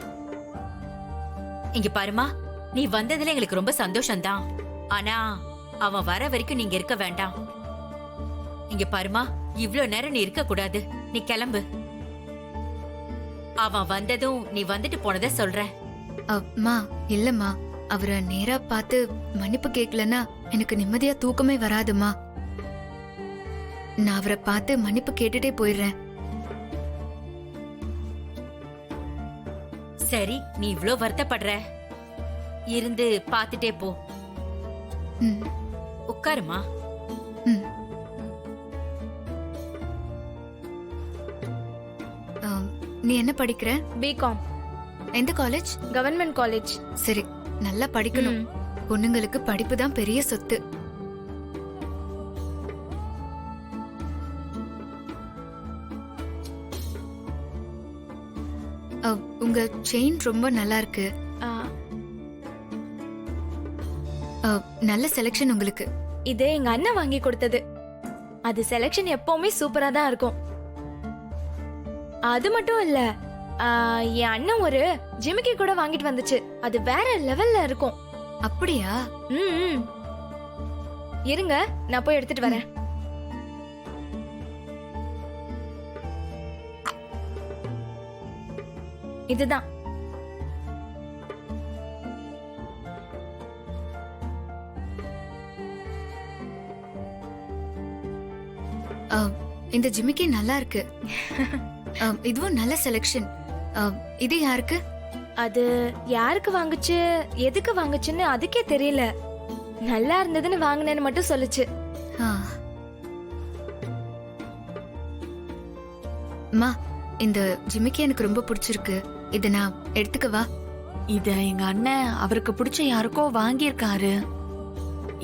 இங்க பாருமா, நீ வந்ததுல எங்களுக்கு ரொம்ப சந்தோஷம்தான். ஆனா அவன் வர வரைக்கும் நீங்க இருக்க வேண்டாம். இங்க பாருமா, இவ்ளோ நேரம் நீ இருக்க கூடாது. நீ கிளம்பு. அவன் வந்ததும் நீ வந்துட்டு போனத சொல்ற. அம்மா இல்லம்மா, அவரை நேரா பார்த்து மன்னிப்பு கேட்கலன்னா எனக்கு நிம்மதியா தூக்கமே வராதுமா. நான் அவரை பார்த்து மன்னிப்பு கேட்டுட்டே போயிடுறேன். சரி, நீ இவ்ளோ வருத்தப்படுற, இருந்து பாத்துட்டே போ. உட்காருமா. நீ என்ன படிக்கிற? பிகாம். எந்த காலேஜ்? Government college. சரி, நல்லா படிக்கணும். பொண்ணுங்களுக்கு படிப்பு தான் பெரிய சொத்து. உங்க செயின் ரொம்ப நல்லா இருக்கு. நல்ல செலக்ஷன் உங்களுக்கு. இது எங்க அண்ணன் வாங்கி கொடுத்தது. அது செலக்ஷன் எப்பவுமே சூப்பரா தான் இருக்கும். அது மட்டும் இல்ல, என் அண்ணன் ஒரு ஜிமிக்கி கூட வாங்கிட்டு வந்துச்சு. அது வேற லெவல்ல இருக்கும். அப்படியா? இருங்க, நான் போய் எடுத்துட்டு வரேன். இதுதான். இந்த ஜிமிக்கி நல்லா இருக்கு. இதுவும் நல்ல செலக்ஷன். இது யாருக்கு? அது யாருக்கு வாங்குச்சு, எதுக்கு வாங்குச்சுன்னு அதுக்கே தெரியல. நல்லா இருந்ததுன்னு வாங்கினேன்னு மட்டும் சொல்லுச்சு. அம்மா, இந்த ஜிமிக்கி எனக்கு ரொம்ப பிடிச்சிருக்கு. இத நான் எடுத்துக்கவா? இத எங்க அண்ணன் அவருக்கு பிடிச்ச யாருக்கோ வாங்கியிருக்காரு.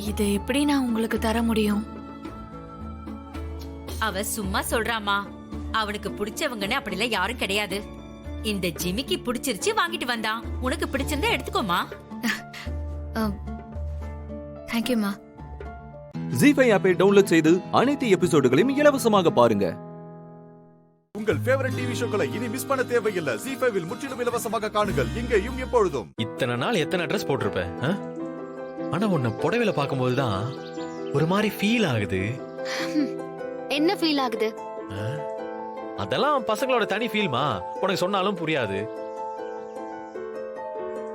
இத எப்படி நான் உங்களுக்கு தர முடியும்? அவ சும்மா சொல்றாமா. அவனுக்கு பிடிச்சவங்கன்னு அப்படிலாம் யாரும் கிடையாது. இந்த ஜிமிக்கி பிடிச்சிருச்சு, வாங்கிட்டு வந்தான். உனக்கு பிடிச்சிருந்தா எடுத்துக்கோமா. தேங்க்யூமா. ஜீஃபை ஆப்பை டவுன்லோட் செய்து அனைத்து எபிசோடுகளையும் இலவசமாக பாருங்க. உங்கள் ஃபேவரட் டிவி ஷோக்களை இனி மிஸ் பண்ண தேவையில்லை. ஜீஃபைவில் முற்றிலும் இலவசமாக காணுங்கள், இங்கேயும் எப்பொழுதும். இத்தனை நாள் எத்தனை ட்ரெஸ் போட்டிருப்பேன், ஆனா உன்னை புடவையில பார்க்கும்போது தான் ஒரு மாதிரி ஃபீல் ஆகுது. என்ன ஃபீல் ஆகுது? அதெல்லாம் பசங்களோட தனி ஃபீல்மா, உனக்கு சொன்னாலும் புரியாது.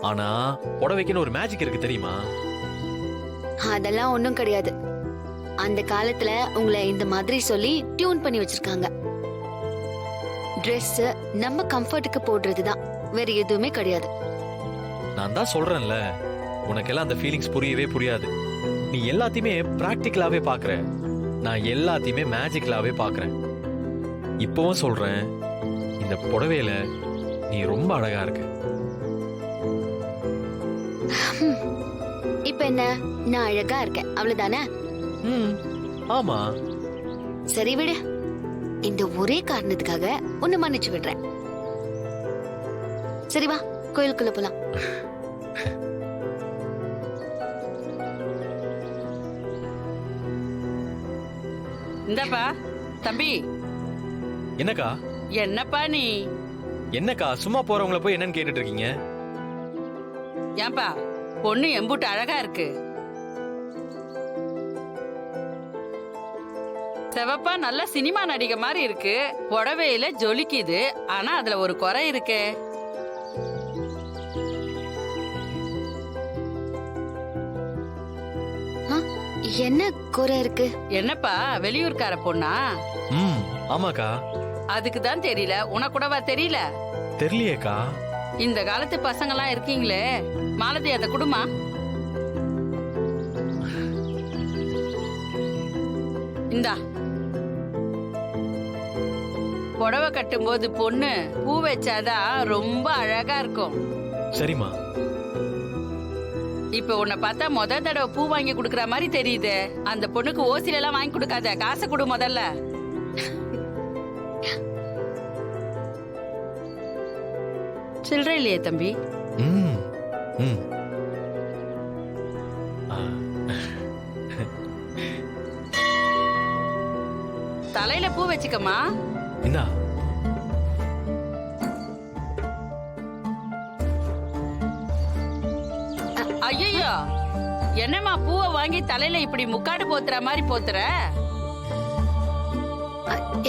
ஆனா புடவைக்குன்னு ஒரு மேஜிக் இருக்கு தெரியுமா? அதெல்லாம் ஒண்ணும் கிடையாது. அந்த காலத்துல உங்களை இந்த மாதிரி சொல்லி டியூன் பண்ணி வச்சிருக்காங்க. Dress நம்ம கம்ஃபர்ட்டுக்கு போடுறதுதான், வேற எதுவுமே கிடையாது. நான் தான் சொல்றேன்ல, உனக்கெல்லாம் அந்த ஃபீலிங்ஸ் புரியவே புரியாது. நீ எல்லாத்தையுமே பிராக்டிக்கலாவே பாக்குற, நான் எல்லாத்தையுமே மேஜிக்கலாவே பாக்குறேன். இப்பவும் சொல்றேன், இந்த புடவையில நீ ரொம்ப அழகா இருக்க. இப்ப என்ன, நான் அழகா இருக்கேன் அவ்வளவுதானே? ஆமா. சரி விடு, இந்த ஒரே காரணத்துக்காக உன்னை மன்னிச்சு விடுறேன். சரி வா, கோயிலுக்குள்ள போலாம். இந்தப்பா தம்பி. என்னக்கா? என்னப்பா நீ? என்னக்கா சும்மா போறவங்கள போய் என்னன்னு கேட்டுட்டு இருக்கீங்க? ஏன்பா, பொண்ணு எம்பூட்டு அழகா இருக்கு. செவப்பா நல்ல சினிமா நடிகை மாதிரி இருக்கு. புடவையில ஜொலிக்குது. ஆனா அதுல ஒரு குறை இருக்கே. என்ன குறை இருக்கு? என்னப்பா, வெளியூர்கார பொண்ணா? ஆமாக்கா. அதுக்கு தான் தெரியல, உனக்கு கூடவா தெரியல? தெரியலையேக்கா. இந்த காலத்து பசங்க எல்லாம் இருக்கீங்களே, மாலதி அத குடுமா. இந்தா, புடவை கட்டும் போது பொண்ணு பூ வச்சாதான் ரொம்ப அழகா இருக்கும். சரிம்மா. இப்ப உன்னை பார்த்தா முத தடவை பூ வாங்கி கொடுக்கற மாதிரி தெரியுது. அந்த பொண்ணுக்கு ஓசில எல்லாம் வாங்கி கொடுக்காத, காசை கொடு முதல்ல. சில்லறை இல்லையே தம்பி? தலையில பூ வச்சுக்கமா. இந்தா. ஐயோ, என்னம்மா பூவை வாங்கி தலையில இப்படி முக்காடு போத்துற மாதிரி போத்துற?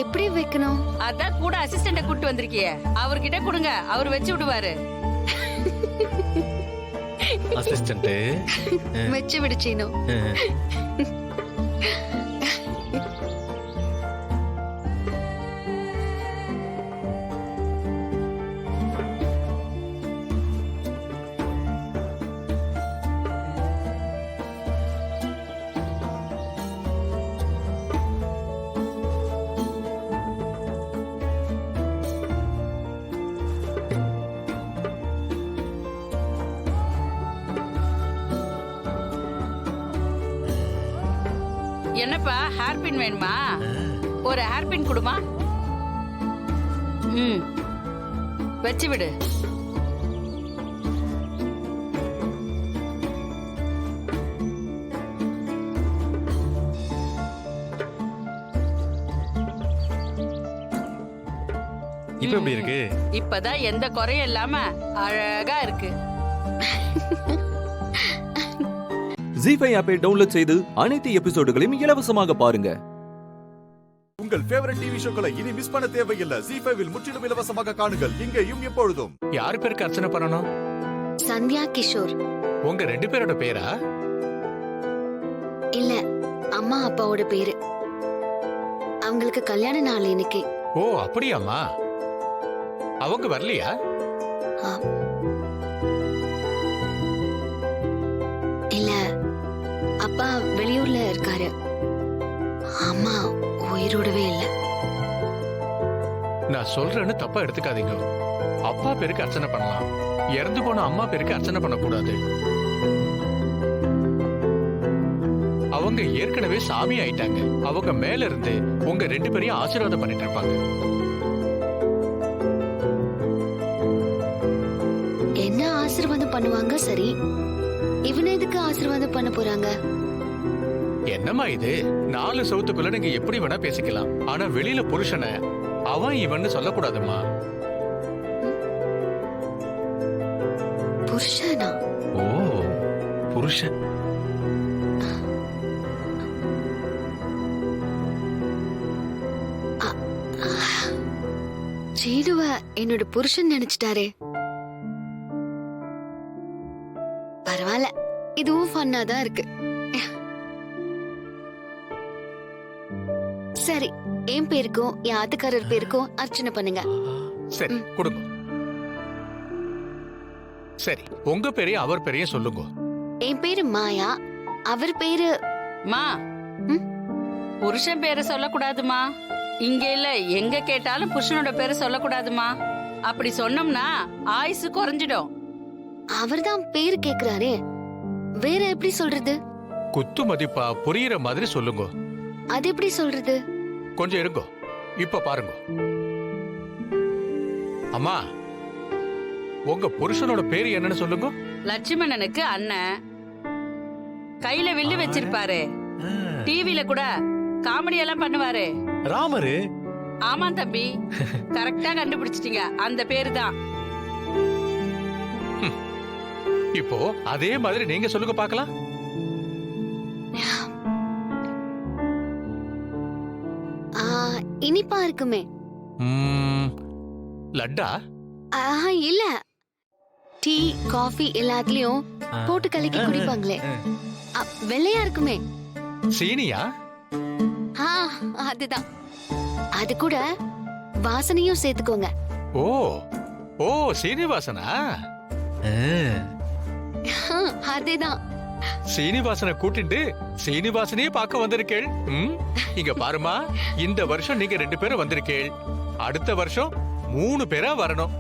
எப்படி வைக்கணும்? அதான் கூட அசிஸ்டண்ட கூட்டு வந்திருக்கிய, அவர்கிட்ட கொடுங்க, அவர் வச்சு விடுவாரு. அசிஸ்டன்ட் வச்சு விடுச்சீனோ. என்னப்பா ஹேர் பின் வேணுமா? ஒரு ஹேர் பின் கொடுமா. வச்சு விடு. இப்ப எப்படி இருக்கு? இப்பதான் எந்த குறையும் இல்லாம அழகா இருக்கு. ஜி5 ஆப்பை டவுன்லோட் செய்து அனைத்து எபிசோடுகளையும் இலவசமாக பாருங்க. உங்கள் ஃபேவரட் டிவி ஷோக்களை இனி மிஸ் பண்ண தேவையில்லை. ஜி5 முற்றிலும் இலவசமாக காணுங்கள் இங்கேயும் எப்பொழுதும். யார் பேருக்கு அர்ச்சனை பண்ணணும்? சந்தியா கிஷோர். உங்க 2 பேரோட பேரா? இல்ல, அம்மா அப்பாவோட பேரு. அவங்களுக்கு கல்யாண நாள் இன்னைக்கு. ஓ அப்படியாம்மா? அவங்க வரலையா? இல்ல, அப்பா வெளியூர்ல இருக்காரு. அம்மா உயிரோடவே இல்ல. நான் சொல்றேன்னு தப்பா எடுத்துக்காதீங்க. அப்பா பேருக்கு அர்ச்சனை பண்ணலாம், இறந்து போன அம்மா பேருக்கு அர்ச்சனை பண்ணக்கூடாது. அவங்க ஏற்கனவே சாமி ஆயிட்டாங்க. அவங்க மேல இருந்து உங்க 2 பேரையும் ஆசீர்வாதம் பண்ணிட்டு இருப்பாங்க. என்ன ஆசீர்வாதம் பண்ணுவாங்க? சரி, இவனை எதுக்கு ஆசீர்வாதம் பண்ண போறாங்க? என்னம்மா இது? 4 சவுத்துக்குள்ள நீங்க எப்படி வேணா பேசிக்கலாம், ஆனா வெளியில புருஷனை அவன் இவன்னு சொல்லக்கூடாதும்மா. புருஷனா? ஓ புருஷன். சீனுவ என்னோட புருஷன் நினைச்சிட்டாரே. பரவாயில்ல, இதுவும் ஃபன்னா தான் இருக்கு. சரி, என் பேருக்கும் என் ஆத்துக்காரர் பேருக்கும் அர்ச்சனை பண்ணுங்க. சரி கொடுங்க. சரி, உங்க பேரையும் அவர் பேரையும் சொல்லுங்க. என் பேரு மாயா, அவர் பேரு மா. புருஷன் பேரை சொல்லக்கூடாதுமா. இங்க இல்ல, எங்க கேட்டாலும் புருஷனோட பேரை சொல்லக்கூடாதுமா. அப்படி சொன்னோம்னா ஆயுசு குறைஞ்சிடும். அவர்தான் பேரு கேக்குறாரே, வேற எப்படி சொல்றது? குத்து மதிப்பா புரியுற மாதிரி சொல்லுங்க. அது எப்படி சொல்றது? கொஞ்சம் இருங்க, இப்ப பாருங்க. அம்மா, உங்க புருஷனோட பேரு என்னன்னு சொல்லுங்க. லட்சுமணனுக்கு அண்ணன். கையில வில்லு வச்சிருப்பாரு. டிவில கூட காமெடி எல்லாம் பண்ணுவாரு. ராமரு. ஆமா தம்பி, கரெக்டா கண்டுபிடிச்சிட்டீங்க. அந்த பேரு தான். இப்போ அதே மாதிரி நீங்க சொல்லுங்க பார்க்கலாம். இனிப்பா இருக்குமே. லட்டா? இல்ல, டீ காஃபி எல்லாத்துலயும் போட்டு கலக்கி குடிப்பாங்களே, வெள்ளையா இருக்குமே. சீனியா? அதுதான். அது கூட வாசனையும் சேர்த்துக்கோங்க. ஓ ஓ சீனிவாசனா? அதேதான். சீனிவாசனை கூட்டிட்டு சீனிவாசனையே பார்க்க வந்திருக்கேள். இங்க பாருமா, இந்த வருஷம் நீங்க 2 பேரும் வந்திருக்கேள். அடுத்த வருஷம் 3 பேரா வரணும்.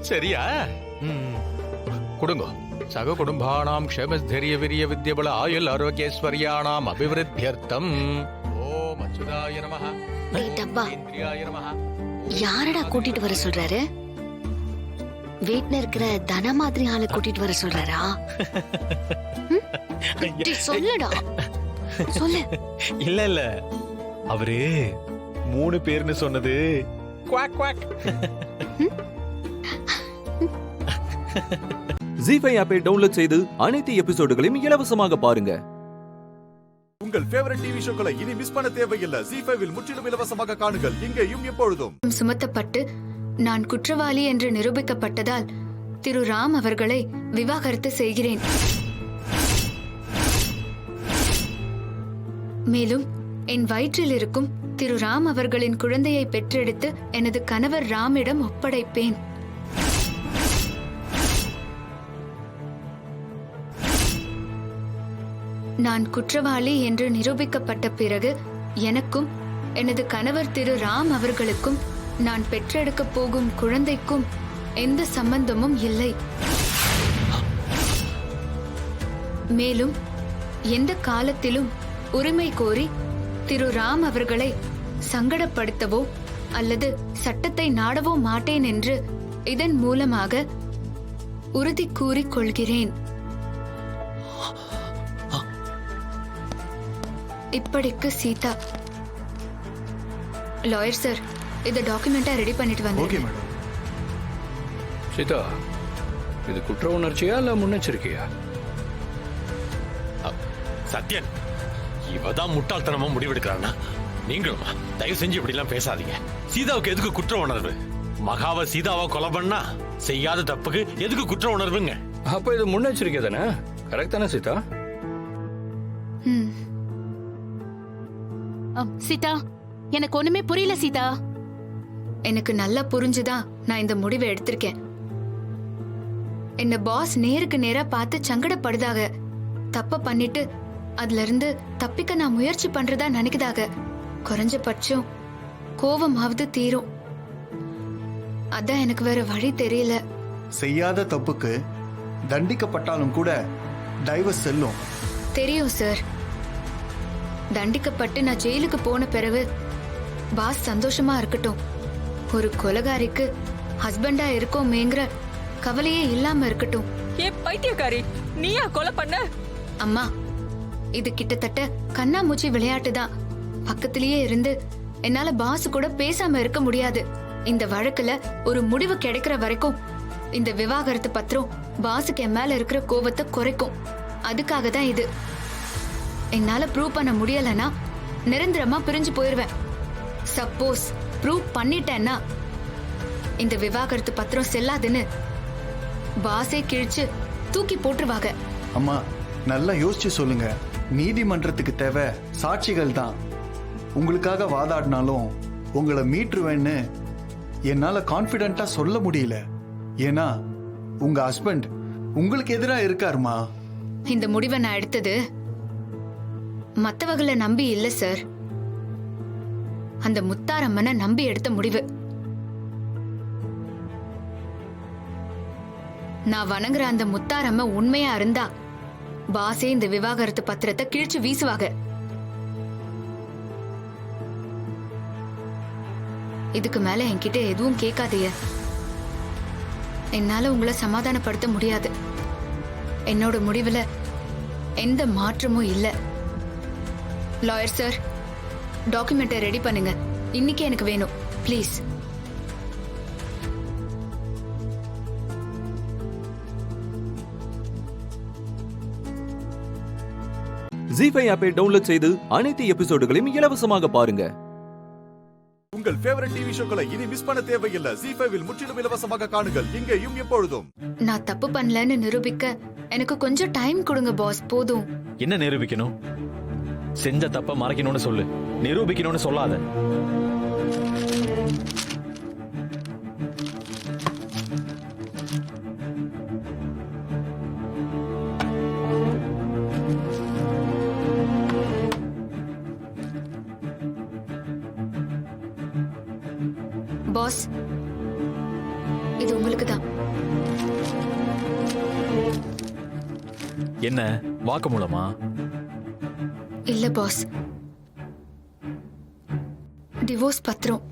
சரியா? கொடுங்க. சக குடும்பானாம் க்ஷேமஸ்தைரிய விரிய வித்யபல ஆயுள் ஆரோக்கியஸ்வர்யானாம் அபிவிருத்தியர்த்தம். ஓம் அச்சுதாய நமஹ. இந்திரியாய நமஹ. யாரடா கூட்டிட்டு வர சொல்றாரு? வீட்ல இருக்கிற தன மாதிரி ஆளை கூட்டிட்டு வர சொல்றாரா? சொல்லுடா, சொல்லு. இல்ல இல்ல, அவரு 3 பேர்னு சொன்னது குவாக் குவாக். ஜி5 ஆப்பை டவுன்லோட் செய்து அனைத்து எபிசோடுகளையும் இலவசமாக பாருங்க. உங்கள் ஃபேவரட் டிவி ஷோக்களை இனி மிஸ் பண்ண தேவையில்லை. ஜி5 முற்றிலும் இலவசமாக காணுங்கள் இங்கேயும் எப்பொழுதும். சுமத்தப்பட்டு நான் குற்றவாளி என்று நிரூபிக்கப்பட்டதால் திரு ராம் அவர்களை விவாகரத்து செய்கிறேன். மேலும் என் வயிற்றில் இருக்கும் திரு ராம் அவர்களின் குழந்தையை பெற்றெடுத்து எனது கணவர் ராமிடம் ஒப்படைப்பேன். நான் குற்றவாளி என்று நிரூபிக்கப்பட்ட பிறகு எனக்கும் எனது கணவர் திரு ராம் அவர்களுக்கும் நான் பெற்றெடுக்க போகும் குழந்தைக்கும் எந்த சம்பந்தமும் இல்லை. மேலும் எந்த காலத்திலும் உரிமை கோரி திரு ராம் அவர்களை சங்கடப்படுத்தவோ அல்லது சட்டத்தை நாடவோ மாட்டேன் என்று இதன் மூலமாக உறுதி கூறிக் கொள்கிறேன். இப்படிக்கு சீதா. லாயர் சார், இந்த டாக்குமெண்ட்டை ரெடி பண்ணிட்டு வந்து. சீதா, இது குற்ற உணர்ச்சியா இல்ல முன்னெச்சரிக்கையா? சத்யன், இவதான் முட்டாள்தனமா முடிவெடுக்கிறான்னா நீங்களும் தயவு செஞ்சு இப்படி எல்லாம் பேசாதீங்க. சீதாவுக்கு எதுக்கு குற்ற உணர்வு? மகாவை சீதாவை கொலை பண்ணா செய்யாத தப்புக்கு எதுக்கு குற்ற உணர்வுங்க? அப்ப இது முன்னெச்சரிக்கை தானே? கரெக்ட் தானே சீதா? சீதா, எனக்கு ஒண்ணுமே புரியல சீதா. எனக்கு நல்லா புரிஞ்சுதான் நான் இந்த முடிவை எடுத்திருக்கேன். என்ன பாஸ் நேருக்கு நேரா பார்த்து சங்கடப்படுதாக, தப்ப பண்ணிட்டு அதுல இருந்து தப்பிக்க நான் முயற்சி பண்றதா நினைக்குதாக. குறைஞ்சபட்சம் கோவமாவது தீரும். அதான் எனக்கு வேற வழி தெரியல. செய்யாத தப்புக்கு தண்டிக்கப்பட்டாலும் கூட டைவர்ஸ் செல்லும். தெரியும் சார். தண்டிக்கப்பட்டு நான் ஜெயிலுக்கு போன பிறகு பாஸ் சந்தோஷமா இருக்கட்டும். ஒரு கொலைகாரிக்கு ஹஸ்பண்டா இருக்கோமேங்கிற கவலையே இல்லாம இருக்கட்டும். ஏ பைத்தியக்காரி, நீயா கொலை பண்ண? அம்மா, இது கிட்டத்தட்ட கண்ணாமூச்சி விளையாட்டு தான். பக்கத்திலேயே இருந்து என்னால பாஸ் கூட பேசாம இருக்க முடியாது. இந்த வழக்குல ஒரு முடிவு கிடைக்கிற வரைக்கும் இந்த விவாகரத்து பத்திரம் பாஸுக்கு என் மேல இருக்கிற கோபத்தை குறைக்கும். அதுக்காக தான் இது. என்னால ப்ரூவ் பண்ண முடியலன்னா நிரந்தரமா பிரிஞ்சு போயிருவேன். சப்போஸ் ப்ரூவ் பண்ணிட்டேன்னா இந்த விவாகரத்து பத்திரம் செல்லாதுன்னு பாஸே கிழிச்சு தூக்கி போட்டுருவாங்க. அம்மா, நல்லா யோசிச்சு சொல்லுங்க. நீதிமன்றத்துக்கு தேவை சாட்சிகள் தான். உங்களுக்காக வாதாடினாலும் உங்களை மீட்டுருவேன்னு என்னால கான்பிடென்ட்டா சொல்ல முடியல. ஏன்னா உங்க ஹஸ்பண்ட் உங்களுக்கு எதிராக இருக்காருமா. இந்த முடிவை நான் எடுத்தது மத்தவங்களை நம்பி இல்ல சார். அந்த முத்தாரம்மனை நம்பி எடுத்த முடிவு. நான் வணங்குற அந்த முத்தாரம்ம உண்மையா இருந்தா பாசே இந்த விவாகரத்து பத்திரத்தை கிழிச்சு வீசுவாங்க. இதுக்கு மேல என்கிட்ட எதுவும் கேட்காதீங்க. என்னால உங்களை சமாதானப்படுத்த முடியாது. என்னோட முடிவுல எந்த மாற்றமும் இல்ல. லாயர் சார், டாக்குமெண்ட்டை ரெடி பண்ணுங்க. இன்னைக்கு எனக்கு வேணும் ப்ளீஸ். ஜீ5 ஆப்பை டவுன்லோட் செய்து அனைத்து எபிசோடுகளையும் இலவசமாக பாருங்க. உங்கள் ஃபேவரட் டிவி ஷோக்களை இனி மிஸ் பண்ண தேவையில்லை. ஜீ5 முற்றிலும் இலவசமாக காணுங்கள், இங்கேயும் எப்பொழுதும். நான் தப்பு பண்ணலன்னு நிரூபிக்க எனக்கு கொஞ்சம் டைம் கொடுங்க பாஸ். போதும். என்ன நிரூபிக்கணும்? செஞ்ச தப்ப மறைக்கணும்னு சொல்லு, நிரூபிக்கணும்னு சொல்லாத. பாஸ், இது உங்களுக்கு தான். என்ன வாக்கு மூலமா? இல்ல பாஸ், டிவோர்ஸ் பத்திரம்.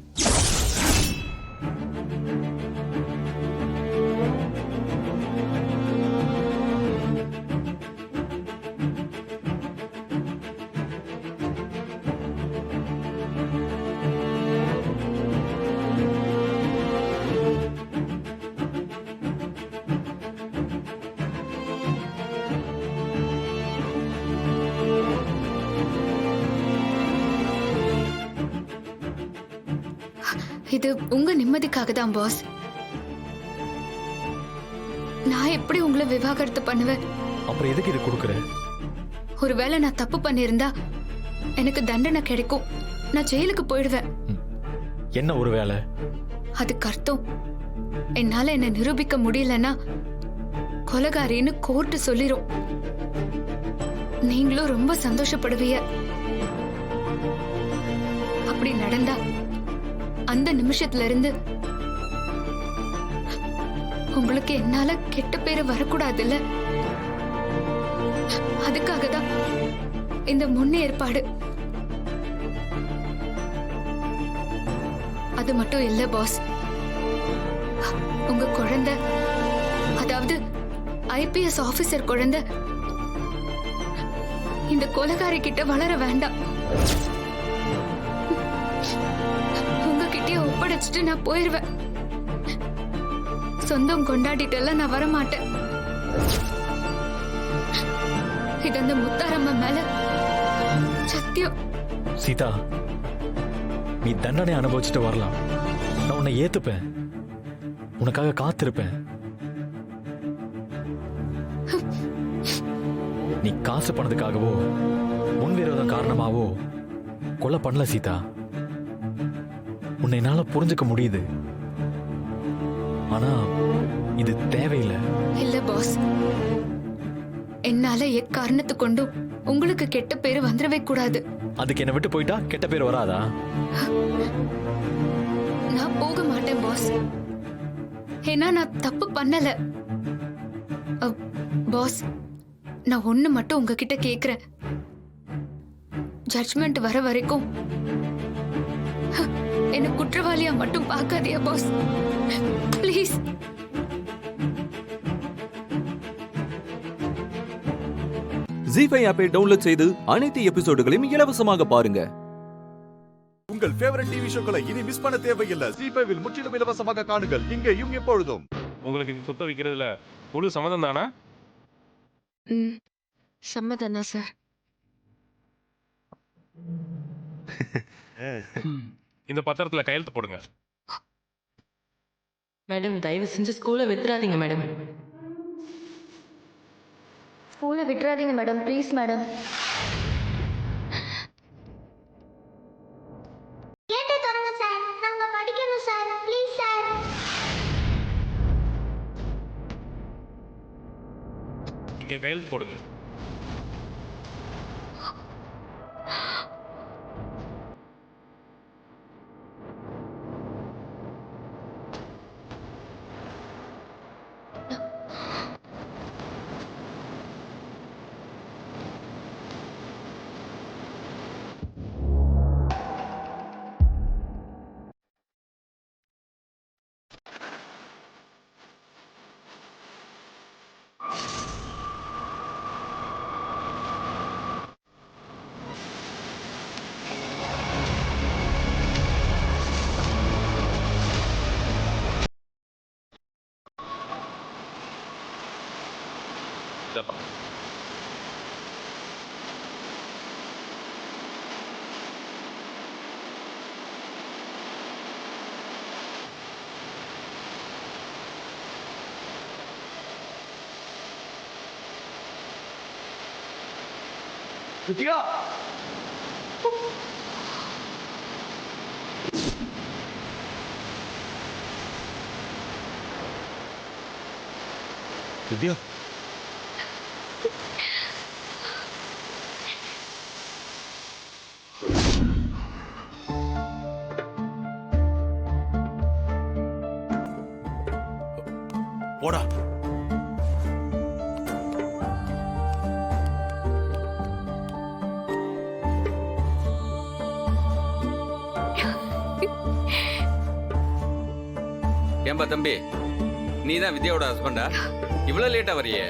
இது உங்க நிம்மதிக்காக தான் பாஸ். நான் எப்படி உங்களை விவாகரத்து பண்ணுவேன்? அப்புறம் எதுக்கு இது கொடுக்கற? ஒருவேளை நான் தப்பு பண்ணிருந்தா எனக்கு தண்டனை கிடைக்கும். நான் ஜெயிலுக்கு போயிடுவேன். என்ன ஒருவேளை? அதுக்கு அர்த்தம் என்னால என்ன நிரூபிக்க முடியலன்னா கொலைகாரின்னு கோர்ட்டு சொல்லிரும். நீங்களும் ரொம்ப சந்தோஷப்படுவீங்க. அப்படி நடந்தா அந்த நிமிஷத்துல இருந்து உங்களுக்கு என்னால கெட்ட பேரு வரக்கூடாதுல்ல? அது அதுக்காக தான் இந்த முன்னேற்பாடு. அது மட்டும் இல்ல பாஸ், உங்க குழந்தை, அதாவது ஐபிஎஸ் ஆபீசர் குழந்தை இந்த கொலைகாரி கிட்ட வளர வேண்டாம். உங்ககிட்டயே ஒப்படைச்சிட்டு நான் போயிருவேன். சொந்தம் கொண்டாடிட்டெல்லாம் நான் வரமாட்டேன். இது அந்த முத்தாரம்மா மேல சத்தியம். சீதா, நீ தண்டனை அனுபவிச்சுட்டு வரலாம். நான் உன்னை ஏத்துப்பேன், உனக்காக காத்திருப்பேன். நீ காசு பணத்துக்காகவோ முன்விரோதம் காரணமாவோ கொலை பண்ணல சீதா. உன்னை என்னால புரிஞ்சுக்க முடியுது, ஆனா இது தேவையில்லை. இல்ல பாஸ், என்னால எக்காரணத்து கொண்டும் உங்களுக்கு கெட்ட பேரு வந்துடவே கூடாது. அதுக்கு என்ன விட்டு போயிட்டா கெட்ட பேர் வராதா? நான் போக மாட்டேன் பாஸ், ஏன்னா நான் தப்பு பண்ணல. பாஸ், நான் ஒண்ணு மட்டும் உங்ககிட்ட கேக்குறேன். ஜட்ஜ்மெண்ட் வர வரைக்கும் என்ன குற்றவாளியா மட்டும் பார்க்காதீங்க பாஸ், ப்ளீஸ். ஜீஃபை ஆப்பை டவுன்லோட் செய்து அனைத்து எபிசோடுகளையும் இலவசமாக பாருங்க. உங்கள் ஃபேவரட் டிவி ஷோக்களை இனி மிஸ் பண்ண தேவையில்லை. ஜீஃபைவில் முற்றிலும் இலவசமாக காணுங்கள், இங்கேயும் எப்பொழுதும். உங்களுக்கு இது சுத்த வைக்கிறதுல முழு சம்மதம் தானா? சம்மதம் தான் சார். இந்த பத்திரத்துல கையெழுத்து போடுங்க. மேடம், தயவு செஞ்சு ஸ்கூலை விட்டுறாதீங்க மேடம். ஸ்கூலை விட்டுறாதீங்க மேடம், ப்ளீஸ் மேடம். கேட்டு தரங்க சார், நாங்க படிக்கணும் சார், ப்ளீஸ் சார். இங்க கையெழுத்து போடுங்க. வித்யா, வித்யா, போடா. ஏன்பா தம்பி, நீதான் வித்யாவோட ஹஸ்பண்டா? இவ்வளவு லேட்டா வரியே?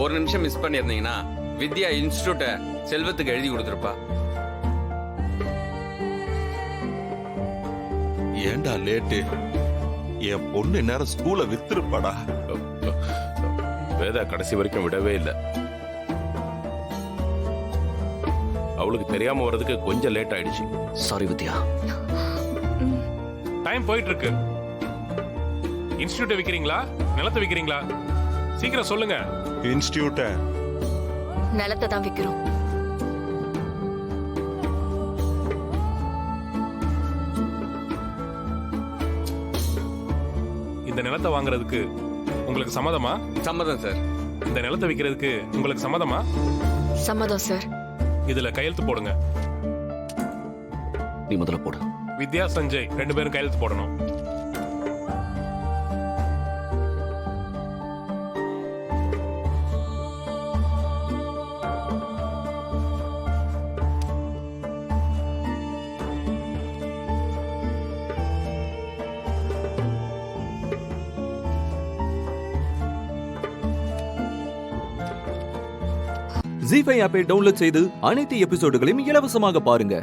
ஒரு நிமிஷம் மிஸ் பண்ணிருந்தீங்கன்னா வித்யா இன்ஸ்டிடியூட்ட செல்வத்துக்கு எழுதி கொடுத்துருப்பா. ஏண்டா லேட்டு? என் பொண்ணு நேரம் ஸ்கூலை வித்துருப்பாடா. வேதா கடைசி வரைக்கும் விடவே இல்லை. அவளுக்கு தெரியாம வர்றதுக்கு கொஞ்சம் லேட் ஆயிடுச்சு. சாரி வித்யா. டைம் போயிட்டு இருக்கு. இன்ஸ்டிடியூட்டை விக்கிறீங்களா, நிலத்தை விக்கிறீங்களா? சீக்கிரம் சொல்லுங்க. இன்ஸ்டிடியூட்ட. நிலத்தை தான் விக்கிறோம். இந்த நிலத்தை வாங்குறதுக்கு உங்களுக்கு சம்மதமா? சம்மதம் சார். இந்த நிலத்தை விக்கிறதுக்கு உங்களுக்கு சம்மதமா? சம்மதம் சார். இதுல கையெழுத்து போடுங்க. நீ முதல்ல போடு. வித்யா, சஞ்சய் 2 பேரும் கையெழுத்து போடணும். ஜி5 ஆப்பை டவுன்லோட் செய்து அனைத்து எபிசோடுகளையும் இலவசமாக பாருங்க.